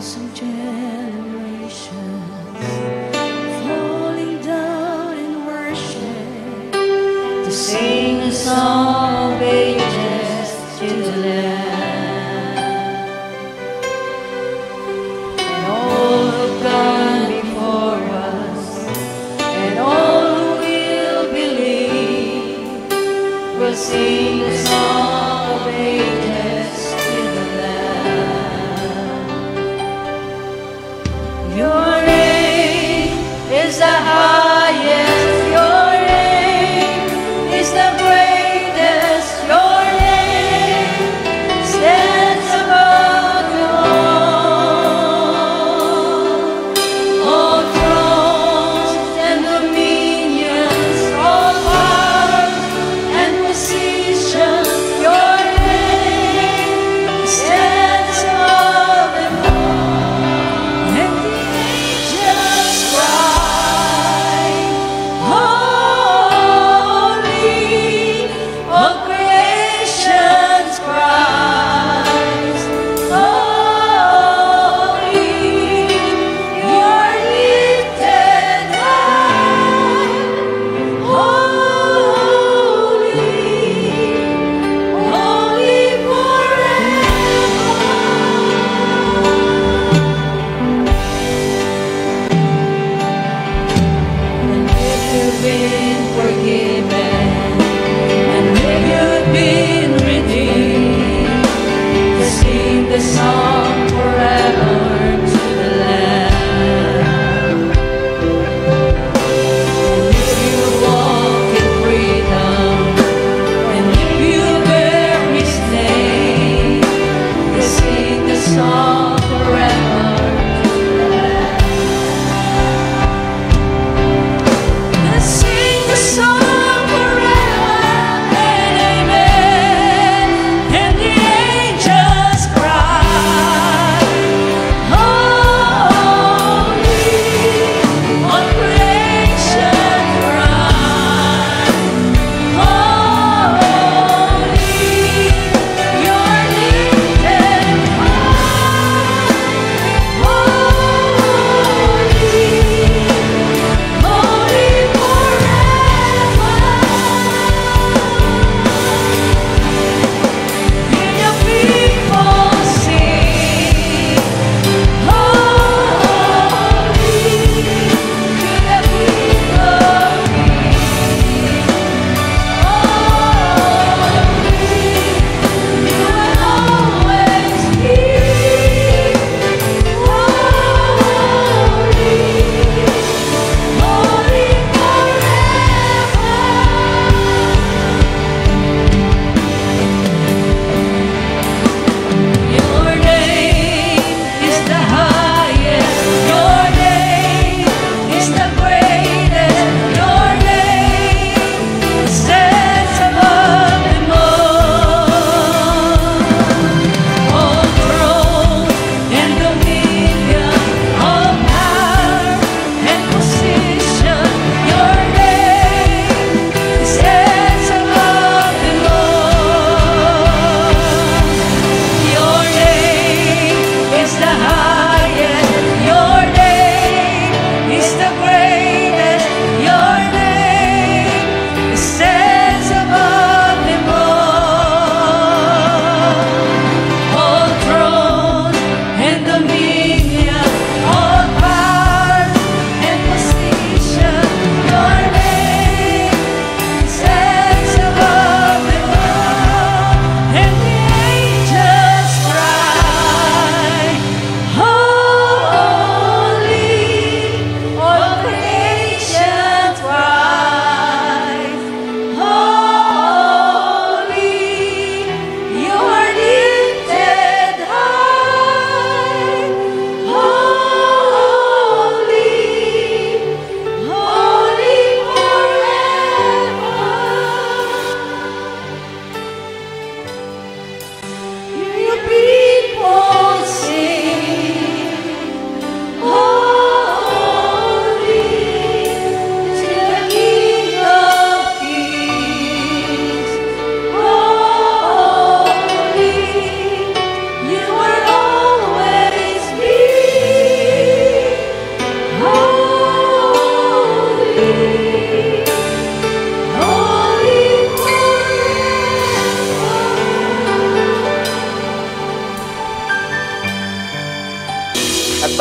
thousand generations falling down in worship to sing a song of ages to the Lamb. And all who've gone before us and all who will believe will sing a song of ages to the Lamb. Your name is the highest, your name is the greatest, your name stands above all thrones and dominions, all powers and positions. Your name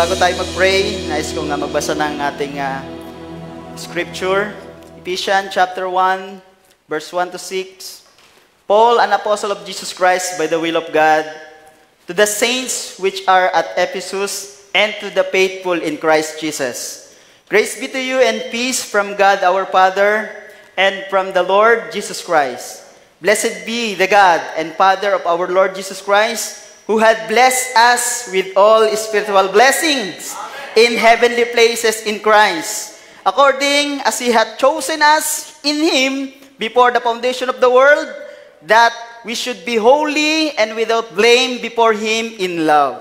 bago tayo mag-pray, nais kong magbasa ng ating scripture. Ephesians chapter 1, verse 1 to 6. Paul, an apostle of Jesus Christ by the will of God, to the saints which are at Ephesus, and to the faithful in Christ Jesus. Grace be to you and peace from God our Father, and from the Lord Jesus Christ. Blessed be the God and Father of our Lord Jesus Christ, who had blessed us with all spiritual blessings in heavenly places in Christ, according as He hath chosen us in Him before the foundation of the world, that we should be holy and without blame before Him in love,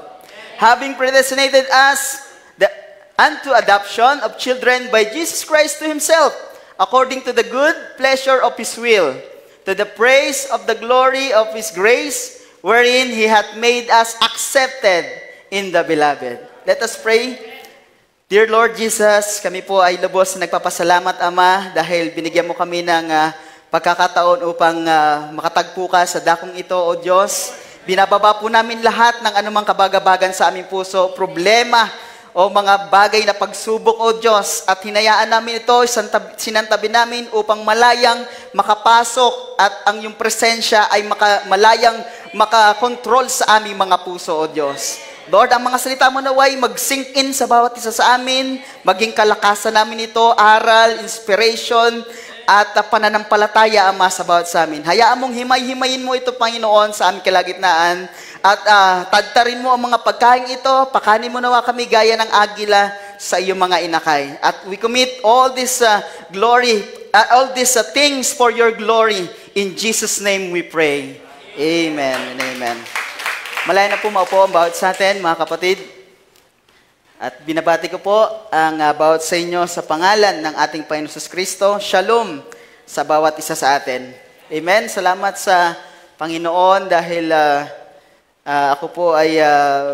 having predestinated us unto adoption of children by Jesus Christ to Himself, according to the good pleasure of His will, to the praise of the glory of His grace, wherein He hath made us accepted in the Beloved. Let us pray. Dear Lord Jesus, kami po ay lubos na nagpapasalamat, Ama, dahil binigyan mo kami ng pagkakataon upang makatagpo ka sa dakong ito, O Diyos. Binababa po namin lahat ng anumang kabagabagan sa aming puso, problema, o mga bagay na pagsubok, O Diyos, at hinayaan namin ito, sinantabi namin upang malayang makapasok at ang iyong presensya ay malayang makakontrol sa aming mga puso, O Diyos. Lord, ang mga salita mo naway mag-sink in sa bawat isa sa amin, maging kalakasan namin ito, aral, inspiration, at pananampalataya, Ama, sa bawat sa amin. Hayaan mong himay-himayin mo ito, Panginoon, sa aming kalagitnaan, at tadtarin mo ang mga pagkain ito, pakanin mo nawa kami gaya ng agila sa iyong mga inakay. At we commit all this glory, all these things for your glory. In Jesus' name we pray. Amen and amen. Malaya na po maupo ang bawat sa atin, mga kapatid. At binabati ko po ang bawat sa inyo sa pangalan ng ating Panginoon Hesus Kristo. Shalom sa bawat isa sa atin. Amen. Salamat sa Panginoon dahil ako po ay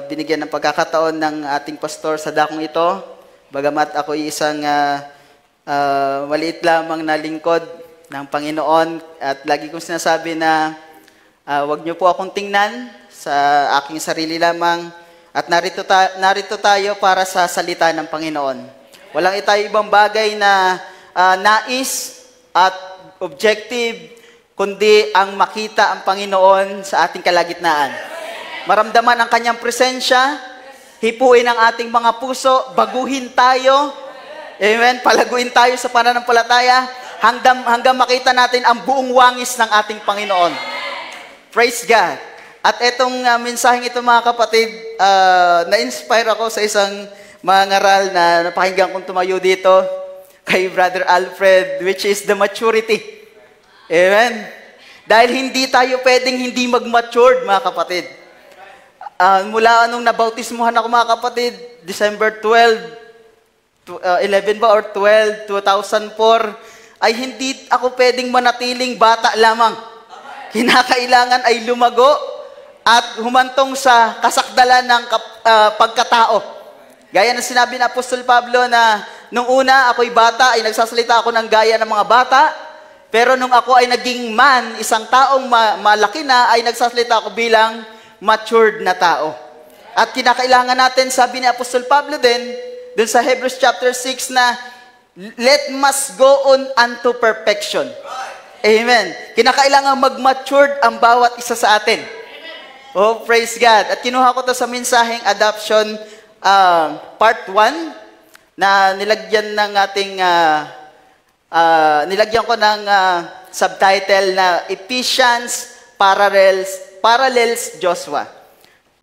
binigyan ng pagkakataon ng ating pastor sa dakong ito. Bagamat ako ay isang maliit lamang na lingkod ng Panginoon. At lagi kong sinasabi na wag niyo po akong tingnan sa aking sarili lamang. At narito tayo para sa salita ng Panginoon. Walang tayo ibang bagay na nais at objective, kundi ang makita ang Panginoon sa ating kalagitnaan. Maramdaman ang kanyang presensya, hipuin ang ating mga puso, baguhin tayo, amen, palaguin tayo sa pananampalataya, hanggang makita natin ang buong wangis ng ating Panginoon. Praise God. At itong mensaheng ito, mga kapatid, na-inspire ako sa isang mangaral na napakinggan kong tumayo dito kay Brother Alfred, which is the maturity. Amen? Dahil hindi tayo pwedeng hindi mag-matured, mga kapatid. Mula nung nabautismuhan ako, mga kapatid, December 11 ba or 12, 2004, ay hindi ako pwedeng manatiling bata lamang. Kinakailangan ay lumago at humantong sa kasakdalan ng pagkatao. Gaya ng sinabi ni Apostol Pablo na nung una ako'y bata, ay nagsasalita ako ng gaya ng mga bata, pero nung ako ay naging man, isang taong malaki na, ay nagsasalita ako bilang matured na tao. At kinakailangan natin, sabi ni Apostol Pablo din, dun sa Hebrews chapter 6 na, let must go on unto perfection. Amen. Kinakailangan mag-matured ang bawat isa sa atin. Oh, praise God. At kinuha ko to sa mensaheng adoption part 1 na nilagyan ng ating nilagyan ko ng subtitle na Ephesians Parallels Joshua.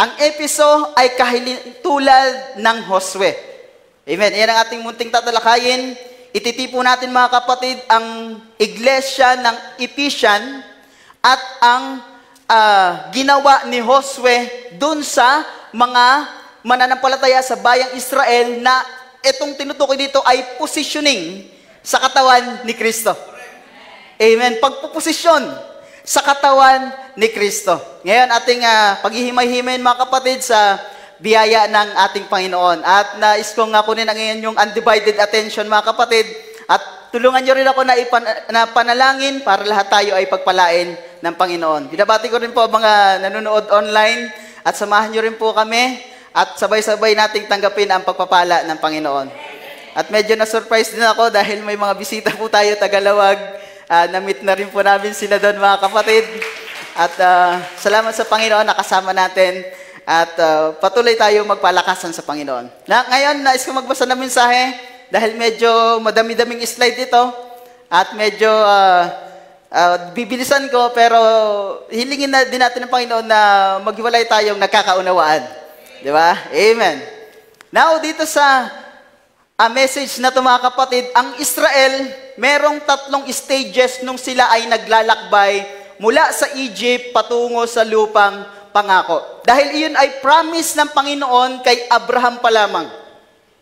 Ang Episo ay kahintulad ng Josue. Amen. Yan ang ating munting tatalakayin. Ititipo natin, mga kapatid, ang iglesia ng Ephesian at ang ginawa ni Josue dun sa mga mananampalataya sa bayang Israel na itong tinutukoy dito ay positioning sa katawan ni Kristo. Amen. Pagpuposisyon sa katawan ni Kristo. Ngayon, ating paghihimay-himayin, mga kapatid, sa biyaya ng ating Panginoon. At nais kong kunin ang ngayon yung undivided attention, mga kapatid. At tulungan nyo rin ako na panalangin para lahat tayo ay pagpalain ng Panginoon. Binabati ko rin po mga nanonood online at samahan nyo rin po kami at sabay-sabay nating tanggapin ang pagpapala ng Panginoon. At medyo na-surprise din ako dahil may mga bisita po tayo tagalawag. Na-meet na rin po namin sila doon, mga kapatid. At salamat sa Panginoon, nakasama natin. At patuloy tayo magpalakasan sa Panginoon. Ngayon, nais ko magbasa ng mensahe dahil medyo madami-daming slide ito. At medyo bibilisan ko, pero hilingin na din natin ng Panginoon na maghiwalay tayong nagkakaunawaan. Di ba? Amen. Now, dito sa message na ito, mga kapatid, ang Israel, merong 3 stages nung sila ay naglalakbay mula sa Egypt patungo sa lupang pangako. Dahil iyon ay promise ng Panginoon kay Abraham pa lamang.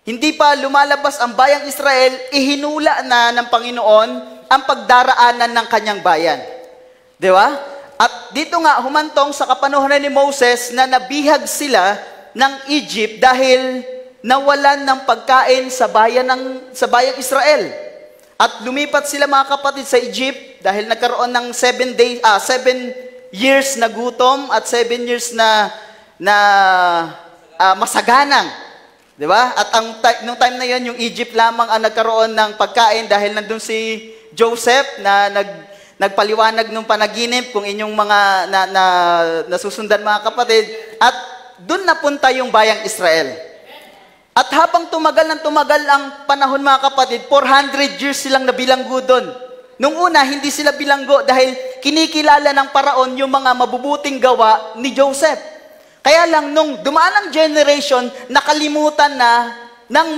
Hindi pa lumalabas ang bayang Israel, ihinula na ng Panginoon ang pagdaraanan ng kanyang bayan. Di ba? At dito nga, humantong sa kapanahon ni Moses na nabihag sila ng Egypt dahil nawalan ng pagkain sa bayang Israel. At lumipat sila, mga kapatid, sa Egypt dahil nagkaroon ng 7 years na gutom at 7 years na masaganang. Di ba? At nung time na yon, yung Egypt lamang ang nagkaroon ng pagkain dahil nandun si Joseph na nagpaliwanag ng panaginip kung inyong mga nasusundan, mga kapatid. At doon napunta yung bayang Israel. At habang tumagal ang panahon, mga kapatid, 400 years silang nabilanggo doon. Nung una, hindi sila bilanggo dahil kinikilala ng paraon yung mga mabubuting gawa ni Joseph. Kaya lang, nung dumaan ang generation, nakalimutan na ng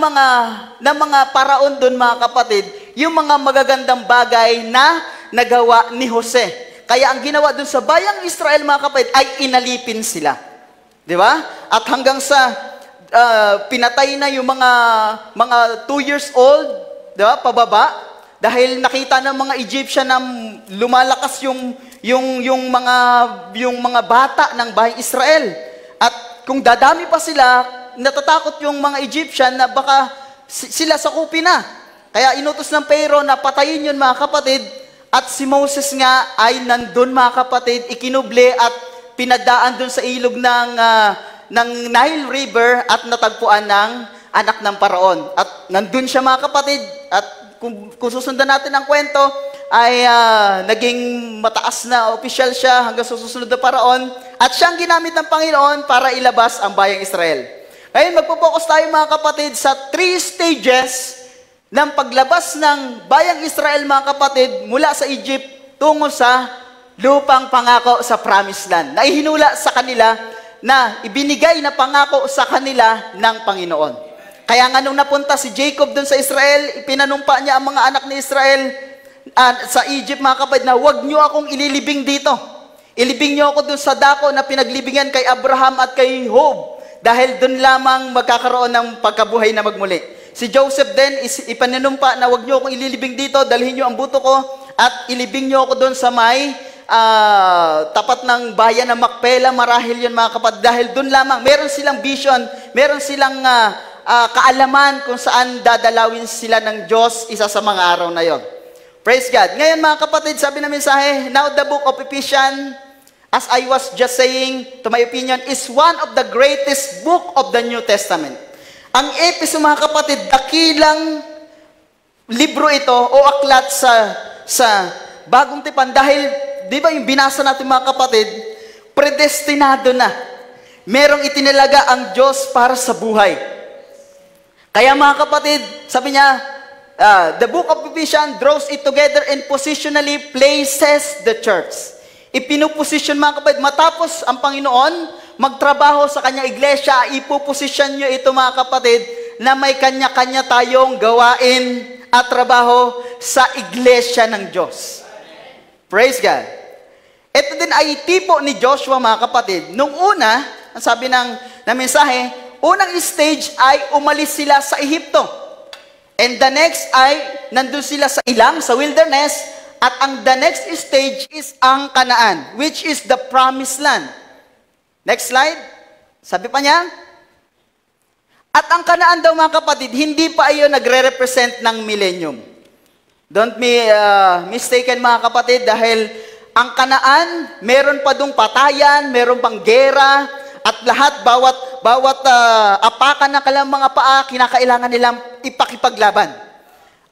mga paraon doon, mga kapatid, yung mga magagandang bagay na nagawa ni Jose. Kaya ang ginawa doon sa bayang Israel, mga kapatid, ay inalipin sila. Di ba? At hanggang sa pinatay na yung mga 2 years old, diba, pababa, dahil nakita ng mga Egyptian na lumalakas yung mga bata ng bayang Israel. At kung dadami pa sila, natatakot yung mga Egyptian na baka sila sakupin na. Kaya inutos ng Pharaoh na patayin yun, mga kapatid. At si Moses nga ay nandun, mga kapatid, ikinuble at pinadaan dun sa ilog ng Nile River at natagpuan ng anak ng paraon. At nandun siya, mga kapatid, at kung susundan natin ang kwento, ay naging mataas na opisyal siya hanggang sa susunod na paraon, at siyang ginamit ng Panginoon para ilabas ang bayang Israel. Ngayon, magpo-focus tayo, mga kapatid, sa 3 stages ng paglabas ng bayang Israel, mga kapatid, mula sa Egypt tungo sa lupang pangako sa Promised Land, na ihinula sa kanila, na ibinigay na pangako sa kanila ng Panginoon. Kaya nga nung napunta si Jacob doon sa Israel, ipinanumpa niya ang mga anak ni Israel sa Egypt, mga kapatid, na huwag niyo akong ililibing dito. Ilibing niyo ako doon sa dako na pinaglibingan kay Abraham at kay Job, dahil doon lamang magkakaroon ng pagkabuhay na magmuli. Si Joseph din, ipananumpa na huwag niyo akong ililibing dito, dalhin niyo ang buto ko at ilibing niyo ako doon sa may tapat ng bayan ng Macpela, marahil yun, mga kapatid, dahil doon lamang, meron silang vision, meron silang kaalaman kung saan dadalawin sila ng Diyos isa sa mga araw na yon. Praise God. Ngayon, mga kapatid, sabi na mensahe, now the book of Ephesians, as I was just saying, to my opinion, is one of the greatest book of the New Testament. Ang Epheso, mga kapatid, dakilang libro ito o aklat sa Bagong Tipan, dahil di ba yung binasa natin, mga kapatid, predestinado na. Merong itinalaga ang Diyos para sa buhay. Kaya, mga kapatid, sabi niya, the book of Ephesians draws it together and positionally places the church. Ipinuposition, mga kapatid, matapos ang Panginoon magtrabaho sa kanya iglesia, ipuposisyon nyo ito, mga kapatid, na may kanya-kanya tayong gawain at trabaho sa iglesia ng Diyos. Praise God. Ito din ay tipo ni Joshua, mga kapatid. Nung una, ang sabi ng mensahe, unang stage ay umalis sila sa Ehipto. And the next ay nandun sila sa ilang, sa wilderness. At the next stage is ang Kanaan, which is the Promised Land. Next slide. Sabi pa niya, at ang Kanaan daw, mga kapatid, hindi pa ayon nagre-represent ng millennium. Don't be mistaken, mga kapatid, dahil ang Kanaan, meron pa dong patayan, meron pang gera, at lahat, bawat apakan ng kanilang mga paa, kinakailangan nilang ipakipaglaban.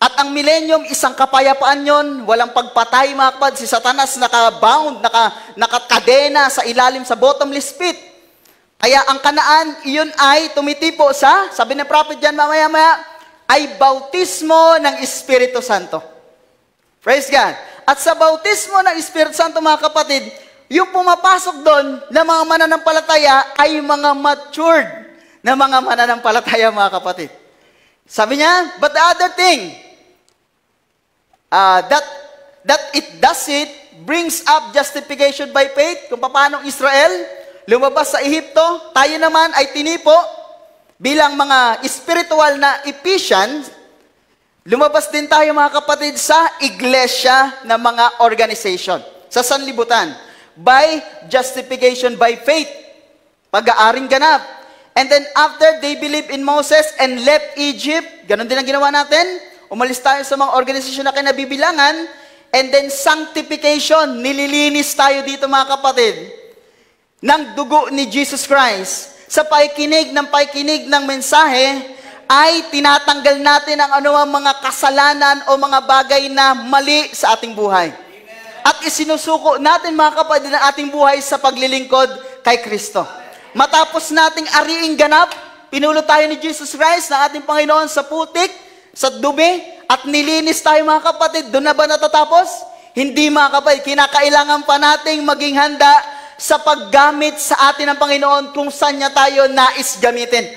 At ang millennium, isang kapayapaan yon, walang pagpatay mga kapatid. Si Satanas naka-bound, nakakadena sa ilalim sa bottomless pit. Kaya ang Kanaan, iyon ay tumitipo sa, sabi ng prophet dyan mamaya-maya, ay bautismo ng Espiritu Santo. Praise God. At sa bautismo ng Espiritu Santo mga kapatid, yung pumapasok doon na mga mananampalataya ay mga matured na mga mananampalataya mga kapatid. Sabi niya, but the other thing, that it does it, brings up justification by faith, kung paano Israel lumabas sa Ehipto, tayo naman ay tinipo bilang mga spiritual na Ephesians, lumabas din tayo mga kapatid sa iglesia na mga organization, sa sanlibutan, by justification by faith, pag-aaring ganap. And then after they believed in Moses and left Egypt, ganun din ang ginawa natin, umalis tayo sa mga organisasyon na kinabibilangan, and then sanctification, nililinis tayo dito mga kapatid, ng dugo ni Jesus Christ. Sa pakikinig ng mensahe, ay tinatanggal natin ang anumang mga kasalanan o mga bagay na mali sa ating buhay. At isinusuko natin mga kapatid ang ating buhay sa paglilingkod kay Kristo. Matapos nating ariing ganap, pinulo tayo ni Jesus Christ na ating Panginoon sa putik, sa dumi, at nilinis tayo mga kapatid. Doon na ba natatapos? Hindi mga kapatid, kinakailangan pa nating maging handa sa paggamit sa atin ng Panginoon kung saan niya tayo nais gamitin.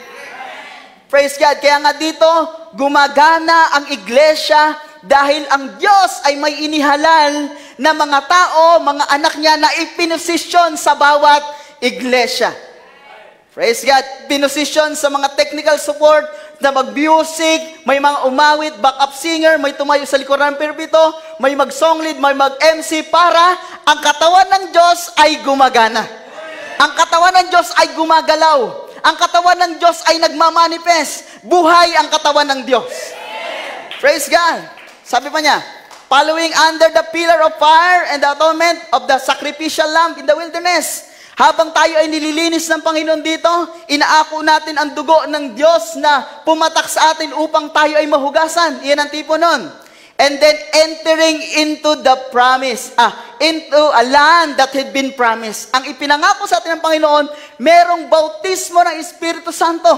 Praise God. Kaya nga dito, gumagana ang iglesia dahil ang Diyos ay may inihalal na mga tao, mga anak niya na ipinosisyon sa bawat iglesia. Praise God. Pinosisyon sa mga technical support, na mag-music, may mga umawit, backup singer, may tumayo sa likuran ng pulpito, may mag-song lead, may mag-MC para ang katawan ng Diyos ay gumagana. Ang katawan ng Diyos ay gumagalaw. Ang katawan ng Diyos ay nagmamanifest. Buhay ang katawan ng Diyos. Praise God. Sabi pa niya, following under the pillar of fire and the atonement of the sacrificial lamb in the wilderness. Habang tayo ay nililinis ng Panginoon dito, inaako natin ang dugo ng Diyos na pumatak sa atin upang tayo ay mahugasan. Iyan ang tipo nun. And then entering into the promise, into a land that had been promised. Ang ipinangako sa atin ng Panginoon, merong bautismo ng Espiritu Santo.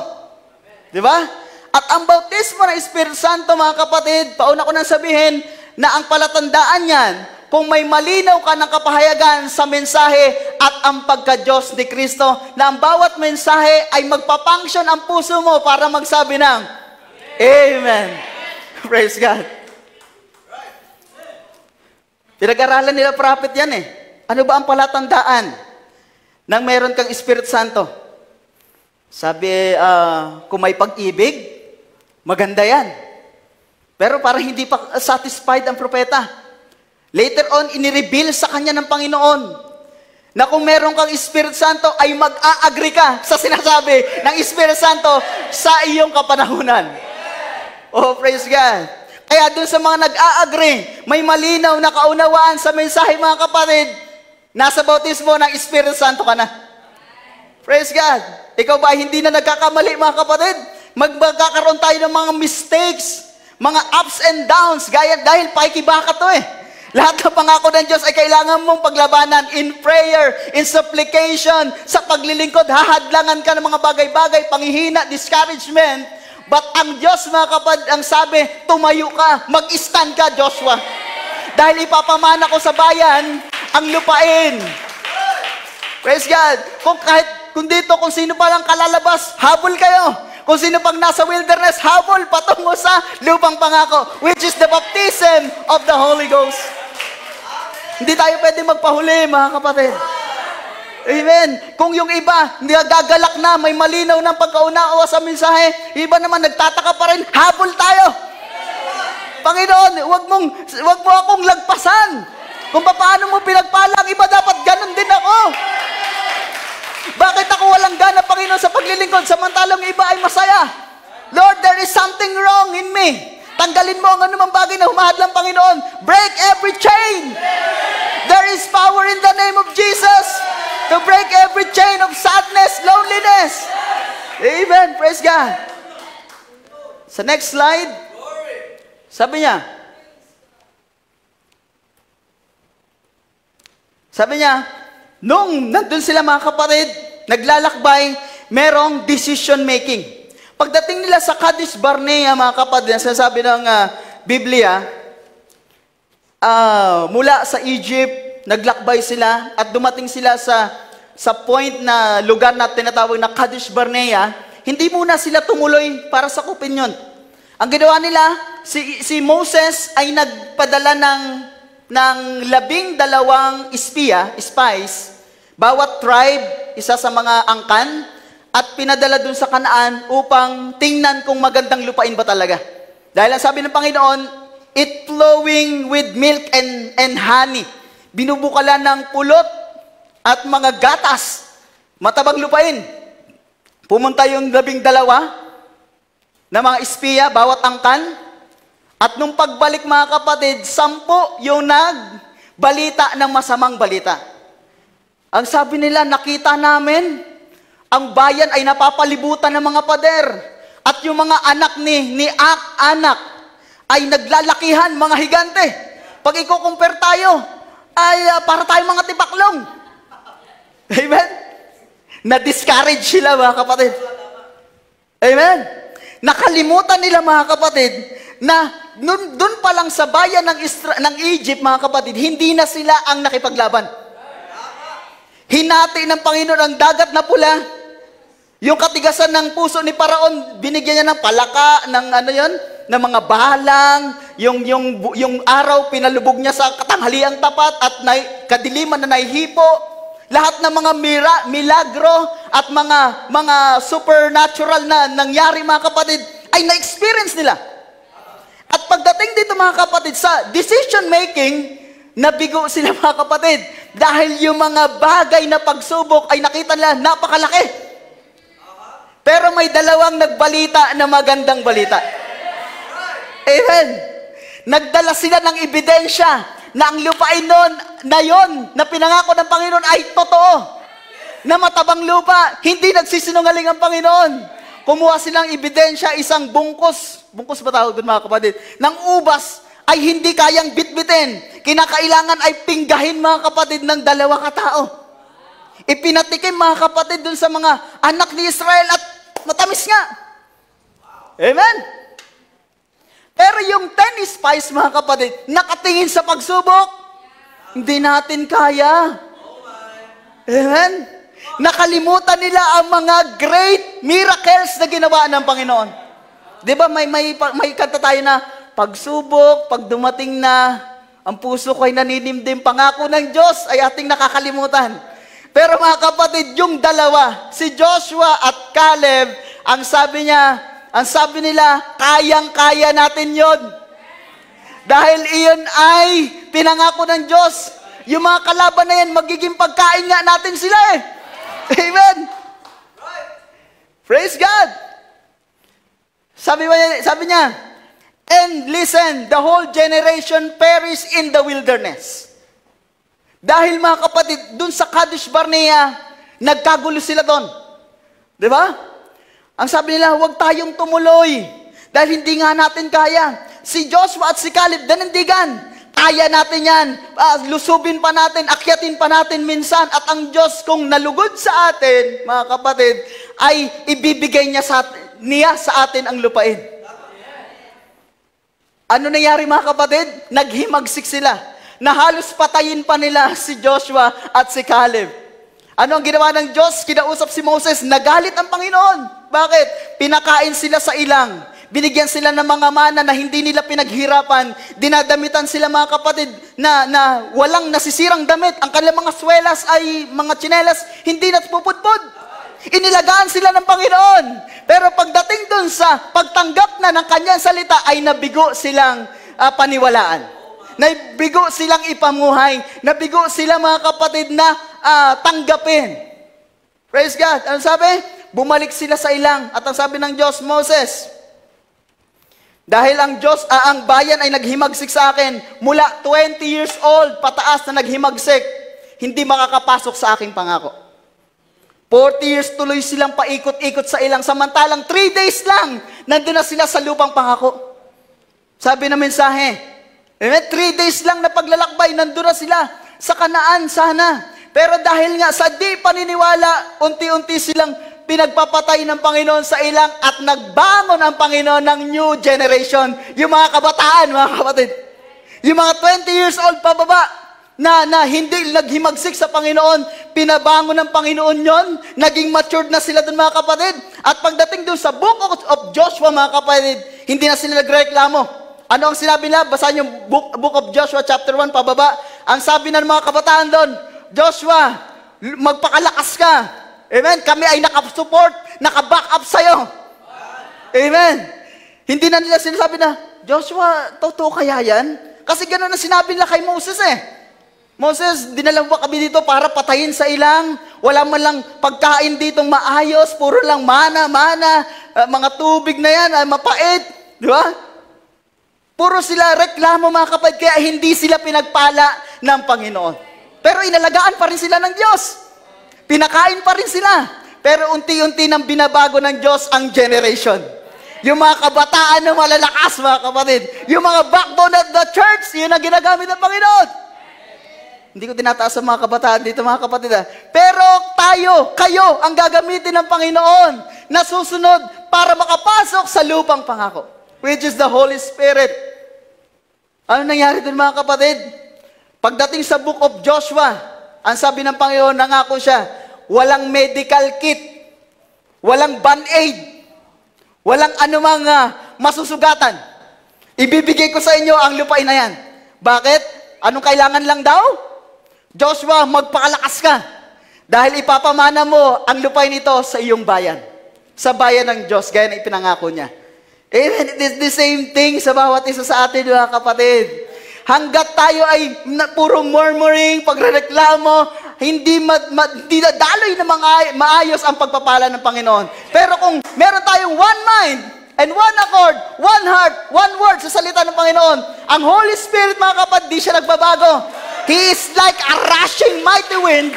Di ba? At ang bautismo ng Espiritu Santo, mga kapatid, pauna ko nang sabihin na ang palatandaan yan, kung may malinaw ka ng kapahayagan sa mensahe at ang pagka-Diyos ni Kristo, na ang bawat mensahe ay magpapunction ang puso mo para magsabi ng Amen. Praise God. Pinag-aralan nila prophet yan eh. Ano ba ang palatandaan nang meron kang Espiritu Santo? Sabi, kung may pag-ibig, maganda yan. Pero para hindi pa satisfied ang propeta, later on, inireveal sa kanya ng Panginoon na kung meron kang Espiritu Santo, ay mag-a-agree ka sa sinasabi ng Espiritu Santo sa iyong kapanahunan. Oh, praise God. Kaya dun sa mga nag-a-agree, may malinaw na kaunawaan sa mensahe mga kapatid, nasa bautismo ng Espiritu Santo ka na. Praise God. Ikaw ba hindi na nagkakamali mga kapatid? Magkakaroon tayo ng mga mistakes, mga ups and downs, dahil paikibaka to eh. Lahat ng pangako ng Diyos ay kailangan mong paglabanan in prayer, in supplication, sa paglilingkod, hahadlangan ka ng mga bagay-bagay, panghihina, discouragement. But ang Diyos, mga kapatid, ang sabi, tumayo ka, mag-stand ka, Joshua. Dahil ipapamana ko sa bayan ang lupain. Praise God. Kung dito, kung sino palang kalalabas, habol kayo. Kung sino pang nasa wilderness, habol patungo sa lupang pangako, which is the baptism of the Holy Ghost. Hindi tayo pwede magpahuli, mga kapatid. Amen. Kung yung iba, hindi gagalak na, may malinaw ng pagkaunawa sa mensahe, iba naman nagtataka pa rin, habol tayo. Panginoon, wag mo akong lagpasan. Kung paano mo pinagpala ang iba, dapat ganun din ako. Bakit ako walang gana, Panginoon, sa paglilingkod, samantalang iba ay masaya? Lord, there is something wrong in me. Tanggalin mo ang anumang bagay na humahadlang, Panginoon. Break every chain. There is power in the name of Jesus to break every every chain of sadness, loneliness. Amen. Praise God. Sa next slide, sabi niya, nung nandun sila mga kapatid, naglalakbay, merong decision making. Pagdating nila sa Kadesh Barnea, mga kapatid, sinasabi ng Biblia, mula sa Egypt, naglakbay sila at dumating sila sa point na lugar na tinatawag na Kadesh Barnea. Hindi muna sila tumuloy para sakupin yun. Ang ginawa nila, si Moses ay nagpadala ng 12 spies, bawat tribe, isa sa mga angkan, at pinadala dun sa Kanaan upang tingnan kung magandang lupain ba talaga. Dahil ang sabi ng Panginoon, it flowing with milk and honey. Binubukalan ng pulot at mga gatas, matabang lupain. Pumunta yung 12 na mga espiya, bawat angkan, at nung pagbalik mga kapatid, 10 yung nagbalita ng masamang balita. Ang sabi nila, nakita namin, ang bayan ay napapalibutan ng mga pader. At yung mga anak ni anak ay naglalakihan, mga higante. Pag i-compare tayo, ay para tayong mga tipaklong. Amen? Na-discourage sila mga kapatid. Amen? Nakalimutan nila mga kapatid na dun pa lang sa bayan ng Egypt mga kapatid, hindi na sila ang nakipaglaban. Hinati ng Panginoon ang dagat na pula. Yung katigasan ng puso ni Paraon, binigyan niya ng palaka, ng ng mga balang, yung araw pinalubog niya sa katanghaliang tapat at kadiliman na naihipo. Lahat ng mga milagro at mga supernatural na nangyari mga kapatid ay na-experience nila. At pagdating dito mga kapatid sa decision making, nabigo sila mga kapatid dahil yung mga bagay na pagsubok ay nakita nila napakalaki. Pero may 2 nagbalita na magandang balita. Amen. Nagdala sila ng ebidensya na ang lupain na pinangako ng Panginoon ay totoo. Na matabang lupa, hindi nagsisinungaling ang Panginoon. Kumuha silang ebidensya, isang bungkus ba tawag doon mga kapatid, ng ubas ay hindi kayang bitbitin. Kinakailangan ay pinggahin mga kapatid ng 2 katao. Ipinatikim mga kapatid doon sa mga anak ni Israel at matamis nga. Amen? Pero yung 10 spies mga kapatid, nakatingin sa pagsubok, hindi natin kaya. Amen? Nakalimutan nila ang mga great miracles na ginawa ng Panginoon. Di ba may kanta tayo na, pagsubok, pag dumating na, ang puso ko ay naninimdim, pangako ng Diyos ay ating nakakalimutan. Pero mga kapatid, yung 2, si Joshua at Caleb, ang sabi nila, kayang-kaya natin yon. Dahil iyon ay pinangako ng Diyos. Yung mga kalaban na yan, magiging pagkain nga natin sila eh. Amen. Praise God. Sabi niya, and listen, the whole generation perished in the wilderness. Dahil mga kapatid, dun sa Kadesh Barnea, nagkagulo sila doon. Di ba? Ang sabi nila, huwag tayong tumuloy. Dahil hindi nga natin kaya. Si Joshua at si Caleb, danindigan. Kaya natin yan. Lusubin pa natin, akyatin pa natin minsan. At ang Diyos, kung nalugod sa atin, mga kapatid, ay ibibigay niya sa atin ang lupain. Ano nangyari mga kapatid? Naghimagsik sila. Na halos patayin pa nila si Joshua at si Caleb. Ano ang ginawa ng Diyos? Kinausap si Moses, nagalit ang Panginoon. Bakit? Pinakain sila sa ilang. Binigyan sila ng mga mana na hindi nila pinaghirapan. Dinadamitan sila mga kapatid na walang nasisirang damit. Ang kanilang mga swelas ay mga tsinelas, hindi napupudpud. Inilagaan sila ng Panginoon. Pero pagdating dun sa pagtanggap na ng kanyang salita, ay nabigo silang paniwalaan. Nabigo silang ipamuhay. Nabigo sila mga kapatid na tanggapin. Praise God. Ano sabi? Bumalik sila sa ilang. At ang sabi ng Diyos, Moses, dahil ang bayan ay naghimagsik sa akin, mula 20 years old, pataas na naghimagsik, hindi makakapasok sa aking pangako. 40 years tuloy silang paikot-ikot sa ilang, samantalang 3 days lang, nandun na sila sa lupang pangako. Sabi na mensahe, amen, 3 days lang na paglalakbay, nandun na sila sa Kanaan sana. Pero dahil nga sa di paniniwala, unti-unti silang pinagpapatay ng Panginoon sa ilang at nagbangon ang Panginoon ng new generation. Yung mga kabataan, mga kapatid. Yung mga 20 years old pababa, na hindi naghimagsik sa Panginoon, pinabangon ng Panginoon yon, naging matured na sila dun, mga kapatid. At pagdating dun sa book of Joshua, mga kapatid, hindi na sila nagreklamo. Ano ang sinabi nila? Basahin yung book of Joshua chapter 1 pababa. Ang sabi ng mga kabataan doon, Joshua, magpakalakas ka. Amen? Kami ay nakasupport, nakaback up sa'yo. Amen? Hindi na nila sinasabi na, Joshua, totoo kaya yan? Kasi gano'n na sinabi nila kay Moses Moses, dinala mo kami dito para patayin sa ilang, wala man lang pagkain ditong maayos, puro lang mana, mga tubig na yan, ay mapait, di ba? Puro sila reklamo, mga kapatid, kaya hindi sila pinagpala ng Panginoon. Pero inalagaan pa rin sila ng Diyos. Pinakain pa rin sila. Pero unti-unti nang binabago ng Diyos ang generation. Yung mga kabataan na malalakas, mga kapatid, yung mga backbone of the church, yun ang ginagamit ng Panginoon. Hindi ko tinataas sa mga kabataan dito, mga kapatid. Pero kayo, ang gagamitin ng Panginoon na susunod para makapasok sa lupang pangako, which is the Holy Spirit. Ano nangyari dun, mga kapatid? Pagdating sa book of Joshua, ang sabi ng Panginoon, nangako siya, walang medical kit, walang band-aid, walang anumang masusugatan. Ibibigay ko sa inyo ang lupain na yan. Bakit? Anong kailangan lang daw? Joshua, magpakalakas ka. Dahil ipapamana mo ang lupain ito sa iyong bayan. Sa bayan ng Diyos, gaya na ipinangako niya. Amen. It is the same thing sa bawat isa sa atin, mga kapatid. Hanggat tayo ay puro murmuring, pagrereklamo, hindi daloy na maayos ang pagpapala ng Panginoon. Pero kung meron tayong one mind, and one accord, one heart, one word sa salita ng Panginoon, ang Holy Spirit, mga kapatid, di siya nagbabago. He is like a rushing mighty wind.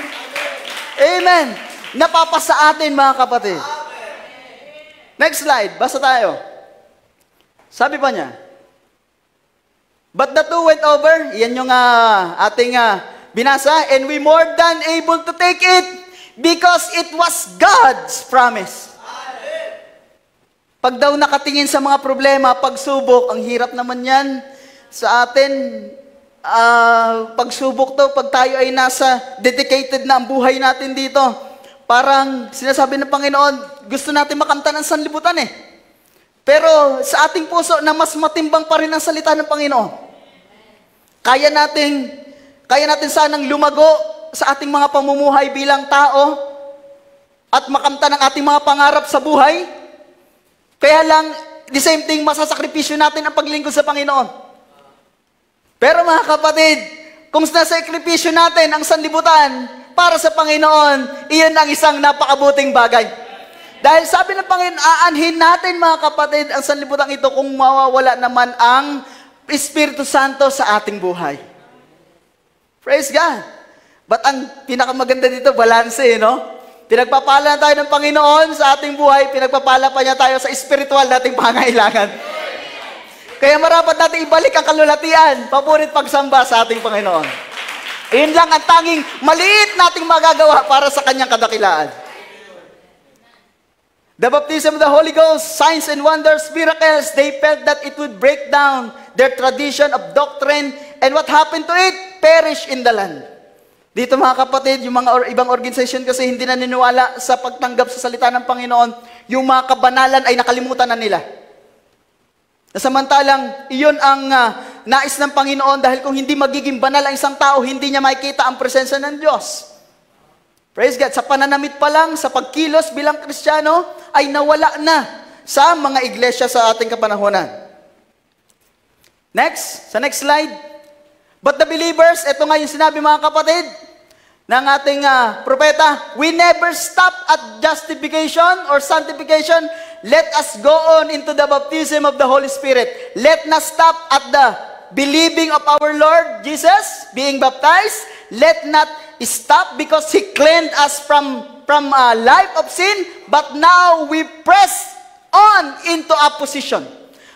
Amen. Napapasa atin, mga kapatid. Next slide. Basta tayo. Sabi pa niya, but the two went over. Yan yung ating binasa. And we more than able to take it because it was God's promise. Pag daw nakatingin sa mga problema, pagsubok, ang hirap naman yan sa atin. Pagsubok to, pag tayo ay nasa dedicated na ang buhay natin dito, parang sinasabi ng Panginoon, gusto natin makamtan ang sanlibutan Pero sa ating puso na mas matimbang pa rin ang salita ng Panginoon. Kaya natin sanang lumago sa ating mga pamumuhay bilang tao at makamtan ang ating mga pangarap sa buhay. Kaya lang, the same thing, masasakripisyo natin ang paglingkod sa Panginoon. Pero mga kapatid, kung nasakripisyo natin ang sanlibutan para sa Panginoon, iyon ang isang napakabuting bagay. Dahil sabi ng Panginoon, aanhin natin, mga kapatid, ang sanlibutan ito kung mawawala naman ang Espiritu Santo sa ating buhay. Praise God. But ang pinakamaganda dito, balanse, no? Pinagpapala na tayo ng Panginoon sa ating buhay, pinagpapala pa niya tayo sa spiritual nating pangailangan. Kaya marapat natin ibalik ang kalulatian, papurit pagsamba sa ating Panginoon. Iyon lang ang tanging maliit nating magagawa para sa kanyang kadakilaan. The baptism of the Holy Ghost, signs and wonders, miracles, they felt that it would break down their tradition of doctrine, and what happened to it? Perish in the land. Dito, mga kapatid, yung mga ibang organisasyon kasi hindi na niniwala sa pagtanggap sa salita ng Panginoon, yung mga kabanalan ay nakalimutan na nila. Samantalang, iyon ang nais ng Panginoon dahil kung hindi magiging banal ang isang tao, hindi niya makikita ang presensya ng Diyos. Praise God. Sa pananamit pa lang, sa pagkilos bilang Kristiyano, ay nawala na sa mga iglesia sa ating kapanahonan. Next, sa next slide. But the believers, ito nga yung sinabi, mga kapatid, ng ating propeta, we never stop at justification or sanctification. Let us go on into the baptism of the Holy Spirit. Let not stop at the believing of our Lord Jesus, being baptized. Let not stop because He cleansed us from a life of sin, but now we press on into a position.